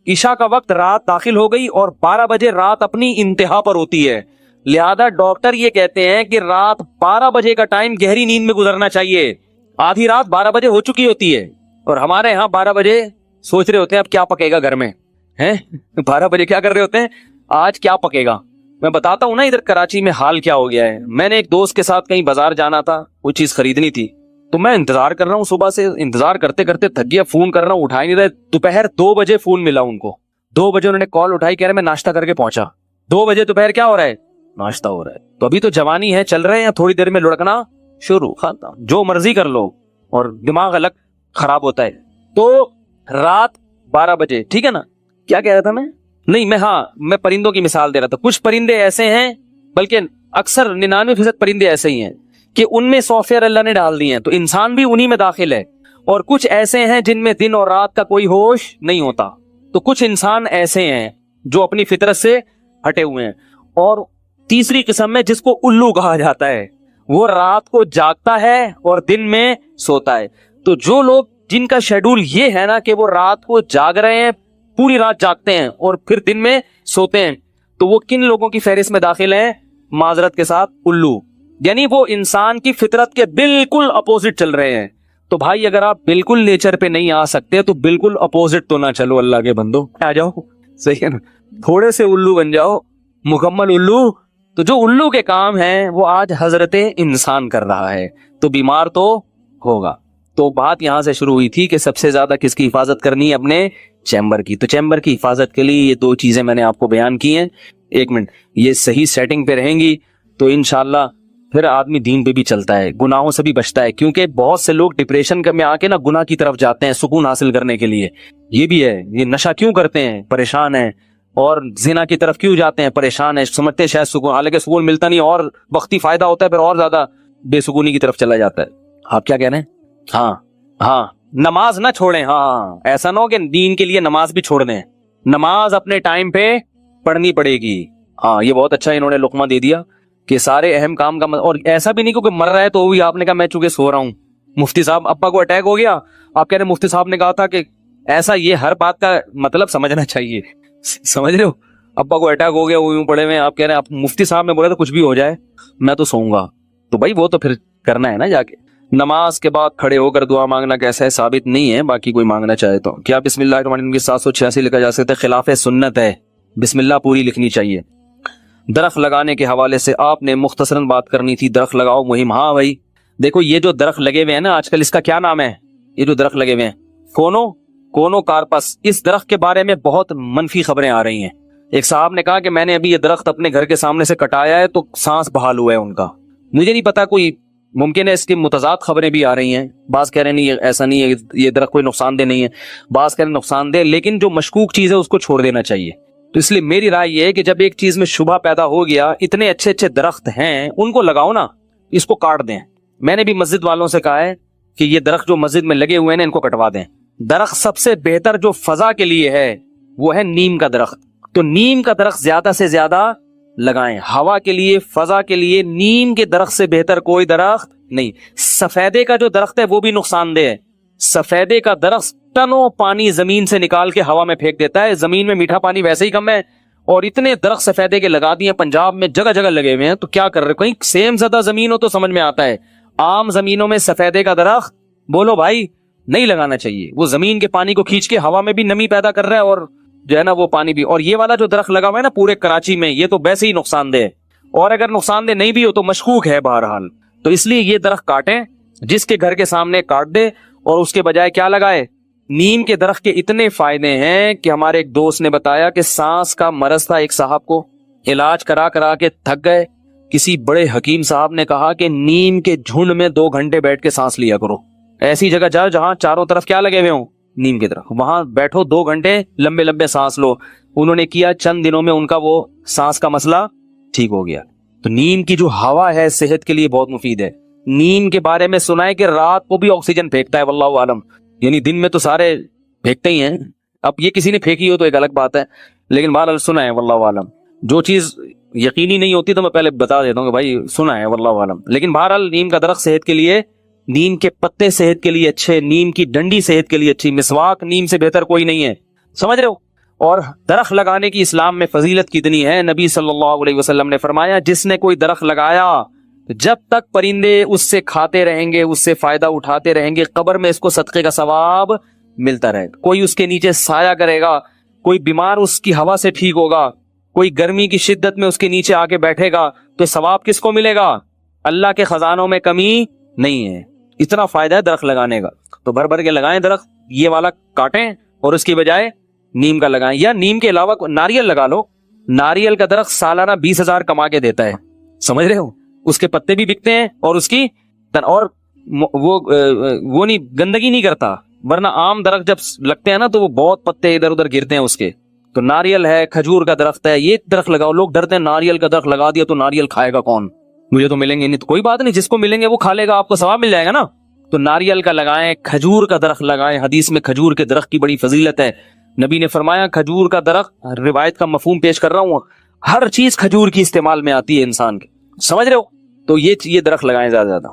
عشاء کا وقت رات داخل ہو گئی, اور 12 بجے رات اپنی انتہا پر ہوتی ہے. لہذا ڈاکٹر یہ کہتے ہیں کہ رات 12 بجے کا ٹائم گہری نیند میں گزرنا چاہیے. آدھی رات 12 بجے ہو چکی ہوتی ہے, اور ہمارے یہاں 12 بجے سوچ رہے ہوتے ہیں اب کیا پکے گا گھر میں, ہیں 12 بجے کیا کر رہے ہوتے ہیں, آج کیا پکے گا. میں بتاتا ہوں نا ادھر کراچی میں حال کیا ہو گیا ہے. میں نے ایک دوست کے ساتھ کہیں بازار جانا تھا, کوئی چیز خریدنی تھی, تو میں انتظار کر رہا ہوں, صبح سے انتظار کرتے کرتے تھک گیا, فون کر رہا ہوں اٹھا ہی نہیں رہے. دوپہر 2 بجے فون ملا ان کو, 2 بجے انہوں نے کال اٹھائی, کہہ رہے میں ناشتہ کر کے پہنچا. 2 بجے دوپہر کیا ہو رہا ہے, ناشتہ ہو رہا ہے. تو ابھی تو جوانی ہے, چل رہے ہیں, تھوڑی دیر میں لڑکنا شروع, جو مرضی کر لو, اور دماغ الگ خراب ہوتا ہے. تو رات 12 بجے, ٹھیک ہے نا, کیا کہہ رہا تھا میں میں پرندوں کی مثال دے رہا تھا. کچھ پرندے ایسے ہیں, بلکہ اکثر 99% پرندے ایسے ہی ہیں کہ ان میں سافٹ ویئر اللہ نے ڈال دی ہیں, تو انسان بھی انہی میں داخل ہے. اور کچھ ایسے ہیں جن میں دن اور رات کا کوئی ہوش نہیں ہوتا. تو کچھ انسان ایسے ہیں جو اپنی فطرت سے ہٹے ہوئے ہیں. اور تیسری قسم میں جس کو الو کہا جاتا ہے, وہ رات کو جاگتا ہے اور دن میں سوتا ہے. تو جو لوگ جن کا شیڈول یہ ہے نا کہ وہ رات کو جاگ رہے ہیں, پوری رات جاگتے ہیں اور پھر دن میں سوتے ہیں, تو وہ کن لوگوں کی فہرست میں داخل ہیں, معذرت کے ساتھ الو, یعنی وہ انسان کی فطرت کے بالکل اپوزٹ چل رہے ہیں. تو بھائی اگر آپ بالکل نیچر پہ نہیں آ سکتے تو بالکل اپوزٹ تو نہ چلو اللہ کے بندو, آ جاؤ, صحیح ہے نا, تھوڑے سے الو بن جاؤ, مکمل الو. تو جو الو کے کام ہیں وہ آج حضرت انسان کر رہا ہے, تو بیمار تو ہوگا. تو بات یہاں سے شروع ہوئی تھی کہ سب سے زیادہ کس کی حفاظت کرنی ہے, اپنے چیمبر کی. تو چیمبر کی حفاظت کے لیے یہ 2 چیزیں میں نے آپ کو بیان کی ہیں. ایک منٹ, یہ صحیح سیٹنگ پہ رہیں گی تو انشاءاللہ پھر آدمی دین پہ بھی چلتا ہے, گناہوں سے بھی بچتا ہے. کیونکہ بہت سے لوگ ڈپریشن میں آ کے نا گناہ کی طرف جاتے ہیں سکون حاصل کرنے کے لیے. یہ بھی ہے, یہ نشہ کیوں کرتے ہیں, پریشان ہیں, اور زنا کی طرف کیوں جاتے ہیں, پریشان ہیں, سمجھتے ہیں شاید سکون, حالانکہ سکون ملتا نہیں, اور وقتی فائدہ ہوتا ہے, پھر اور زیادہ بے سکونی کی طرف چلا جاتا ہے. آپ کیا کہہ رہے ہیں؟ ہاں, نماز نہ چھوڑیں. ہاں, ایسا نہ ہو کہ دین کے لیے نماز بھی چھوڑ دیں, نماز اپنے ٹائم پہ پڑھنی پڑے گی. ہاں, یہ بہت اچھا انہوں نے لقمہ دے دیا کہ سارے اہم کام کا, اور ایسا بھی نہیں کہ مر رہا ہے تو بھی آپ نے کہا میں چونکہ سو رہا ہوں. مفتی صاحب, ابا کو اٹیک ہو گیا, آپ کہہ رہے ہیں مفتی صاحب نے کہا تھا کہ ایسا, یہ ہر بات کا مطلب سمجھنا چاہیے. سمجھ رہے ہو, ابا کو اٹیک ہو گیا, وہ یوں پڑے ہوئے, آپ کہہ رہے ہیں آپ مفتی صاحب نے بولا تو کچھ بھی ہو جائے میں تو سوؤں گا. تو بھائی وہ تو پھر کرنا ہے نا جا کے. نماز کے بعد کھڑے ہو کر دعا مانگنا کیسا ہے, ثابت نہیں ہے, باقی کوئی مانگنا چاہے تو. کیا بسم اللہ الرحمن الرحیم کی 786 لکھا جا سکتا ہے؟ خلاف سنت ہے, بسم اللہ پوری لکھنی چاہیے. درخت لگانے کے حوالے سے آپ نے مختصراً بات کرنی تھی, درخت لگاؤ مہم. ہاں بھائی دیکھو, یہ جو درخت لگے ہوئے ہیں نا آج کل, اس کا کیا نام ہے, یہ جو درخت لگے ہوئے ہیں کونو کارپس, اس درخت کے بارے میں بہت منفی خبریں آ رہی ہیں. ایک صاحب نے کہا کہ میں نے ابھی یہ درخت اپنے گھر کے سامنے سے کٹایا ہے تو سانس بحال ہوا ہے ان کا. مجھے نہیں پتا, کوئی ممکن ہے اس کی متضاد خبریں بھی آ رہی ہیں. بعض کہہ رہے ہیں نہیں ایسا نہیں ہے, یہ درخت کوئی نقصان دہ نہیں ہے, بعض کہہ رہے ہیں نقصان دہ, لیکن جو مشکوک چیز ہے اس کو چھوڑ دینا چاہیے. تو اس لیے میری رائے یہ ہے کہ جب ایک چیز میں شبہ پیدا ہو گیا, اتنے اچھے اچھے درخت ہیں ان کو لگاؤ نا, اس کو کاٹ دیں. میں نے بھی مسجد والوں سے کہا ہے کہ یہ درخت جو مسجد میں لگے ہوئے ہیں ان کو کٹوا دیں. درخت سب سے بہتر جو فضا کے لیے ہے وہ ہے نیم کا درخت. تو نیم کا درخت زیادہ سے زیادہ لگائیں, ہوا کے لیے, فضا کے لیے. نیم کے درخت سے بہتر کوئی درخت نہیں. سفیدے کا جو درخت ہے وہ بھی نقصان دہ ہے. سفیدے کا درخت ٹنوں پانی زمین سے نکال کے ہوا میں پھینک دیتا ہے. زمین میں میٹھا پانی ویسے ہی کم ہے, اور اتنے درخت سفیدے کے لگا دیے پنجاب میں, جگہ جگہ لگے ہوئے ہیں. تو کیا کر رہے, کہیں سیم زدہ زمین ہو تو سمجھ میں آتا ہے. عام زمینوں میں سفیدے کا درخت بولو بھائی نہیں لگانا چاہیے. وہ زمین کے پانی کو کھینچ کے ہوا میں بھی نمی پیدا کر رہا ہے, اور جو ہے نا وہ پانی بھی. اور یہ والا جو درخت لگا ہوا ہے نا پورے کراچی میں, یہ تو ویسے ہی نقصان دہ ہے, اور اگر نقصان دہ نہیں بھی ہو تو مشکوک ہے بہرحال. تو اس لیے یہ درخت کاٹیں, جس کے گھر کے سامنے کاٹ دے, اور اس کے بجائے کیا لگائے, نیم کے درخت کے اتنے فائدے ہیں کہ ہمارے ایک دوست نے بتایا کہ سانس کا مرض تھا ایک صاحب کو, علاج کرا کرا کے تھک گئے. کسی بڑے حکیم صاحب نے کہا کہ نیم کے جھنڈ میں 2 گھنٹے بیٹھ کے سانس لیا کرو. ایسی جگہ جاؤ جہاں چاروں طرف کیا لگے ہوئے ہوں, نیم کے درخت, وہاں بیٹھو 2 گھنٹے لمبے لمبے سانس لو. انہوں نے کیا, چند دنوں میں ان کا وہ سانس کا مسئلہ ٹھیک ہو گیا. تو نیم کی جو ہوا ہے صحت کے لیے بہت مفید ہے. نیم کے بارے میں سنا ہے کہ رات کو بھی آکسیجن پھینکتا ہے, واللہ عالم. یعنی دن میں تو سارے پھینکتے ہی ہیں, اب یہ کسی نے پھینکی ہو تو ایک الگ بات ہے, لیکن بہرحال سنا ہے واللہ عالم. جو چیز یقینی نہیں ہوتی تو میں پہلے بتا دیتا ہوں کہ بھائی سنا ہے واللہ عالم. لیکن بہرحال نیم کا درخت صحت کے لیے, نیم کے پتے صحت کے لیے اچھے, نیم کی ڈنڈی صحت کے لیے اچھی, مسواک نیم سے بہتر کوئی نہیں ہے, سمجھ رہے ہو. اور درخت لگانے کی اسلام میں فضیلت کتنی ہے. نبی صلی اللہ علیہ وسلم نے فرمایا جس نے کوئی درخت لگایا جب تک پرندے اس سے کھاتے رہیں گے, اس سے فائدہ اٹھاتے رہیں گے, قبر میں اس کو صدقے کا ثواب ملتا رہے گا. کوئی اس کے نیچے سایہ کرے گا, کوئی بیمار اس کی ہوا سے ٹھیک ہوگا, کوئی گرمی کی شدت میں اس کے نیچے آ کے بیٹھے گا, تو ثواب کس کو ملے گا؟ اللہ کے خزانوں میں کمی نہیں ہے. اتنا فائدہ ہے درخت لگانے کا. تو بھر بھر کے لگائیں درخت, یہ والا کاٹیں اور اس کی بجائے نیم کا لگائیں, یا نیم کے علاوہ ناریل لگا لو. ناریل کا درخت سالانہ 20,000 کما کے دیتا ہے, سمجھ رہے ہو. اس کے پتے بھی بکتے ہیں اور اس کی اور وہ نہیں گندگی نہیں کرتا, ورنہ عام درخت جب لگتے ہیں نا تو وہ بہت پتے ادھر ادھر گرتے ہیں اس کے. تو ناریل ہے, کھجور کا درخت ہے, یہ درخت لگاؤ. لوگ ڈرتے ہیں ناریل کا درخت لگا دیا تو ناریل کھائے گا کون, مجھے تو ملیں گے نہیں. تو کوئی بات نہیں, جس کو ملیں گے وہ کھا لے گا, آپ کو ثواب مل جائے گا نا. تو ناریل کا لگائیں, کھجور کا درخت لگائیں. حدیث میں کھجور کے درخت کی بڑی فضیلت ہے. نبی نے فرمایا کھجور کا درخت, روایت کا مفہوم پیش کر رہا ہوں, ہر چیز کھجور کی استعمال میں آتی ہے انسان کے, سمجھ رہے ہو. تو یہ درخت لگائیں زیادہ زیادہ.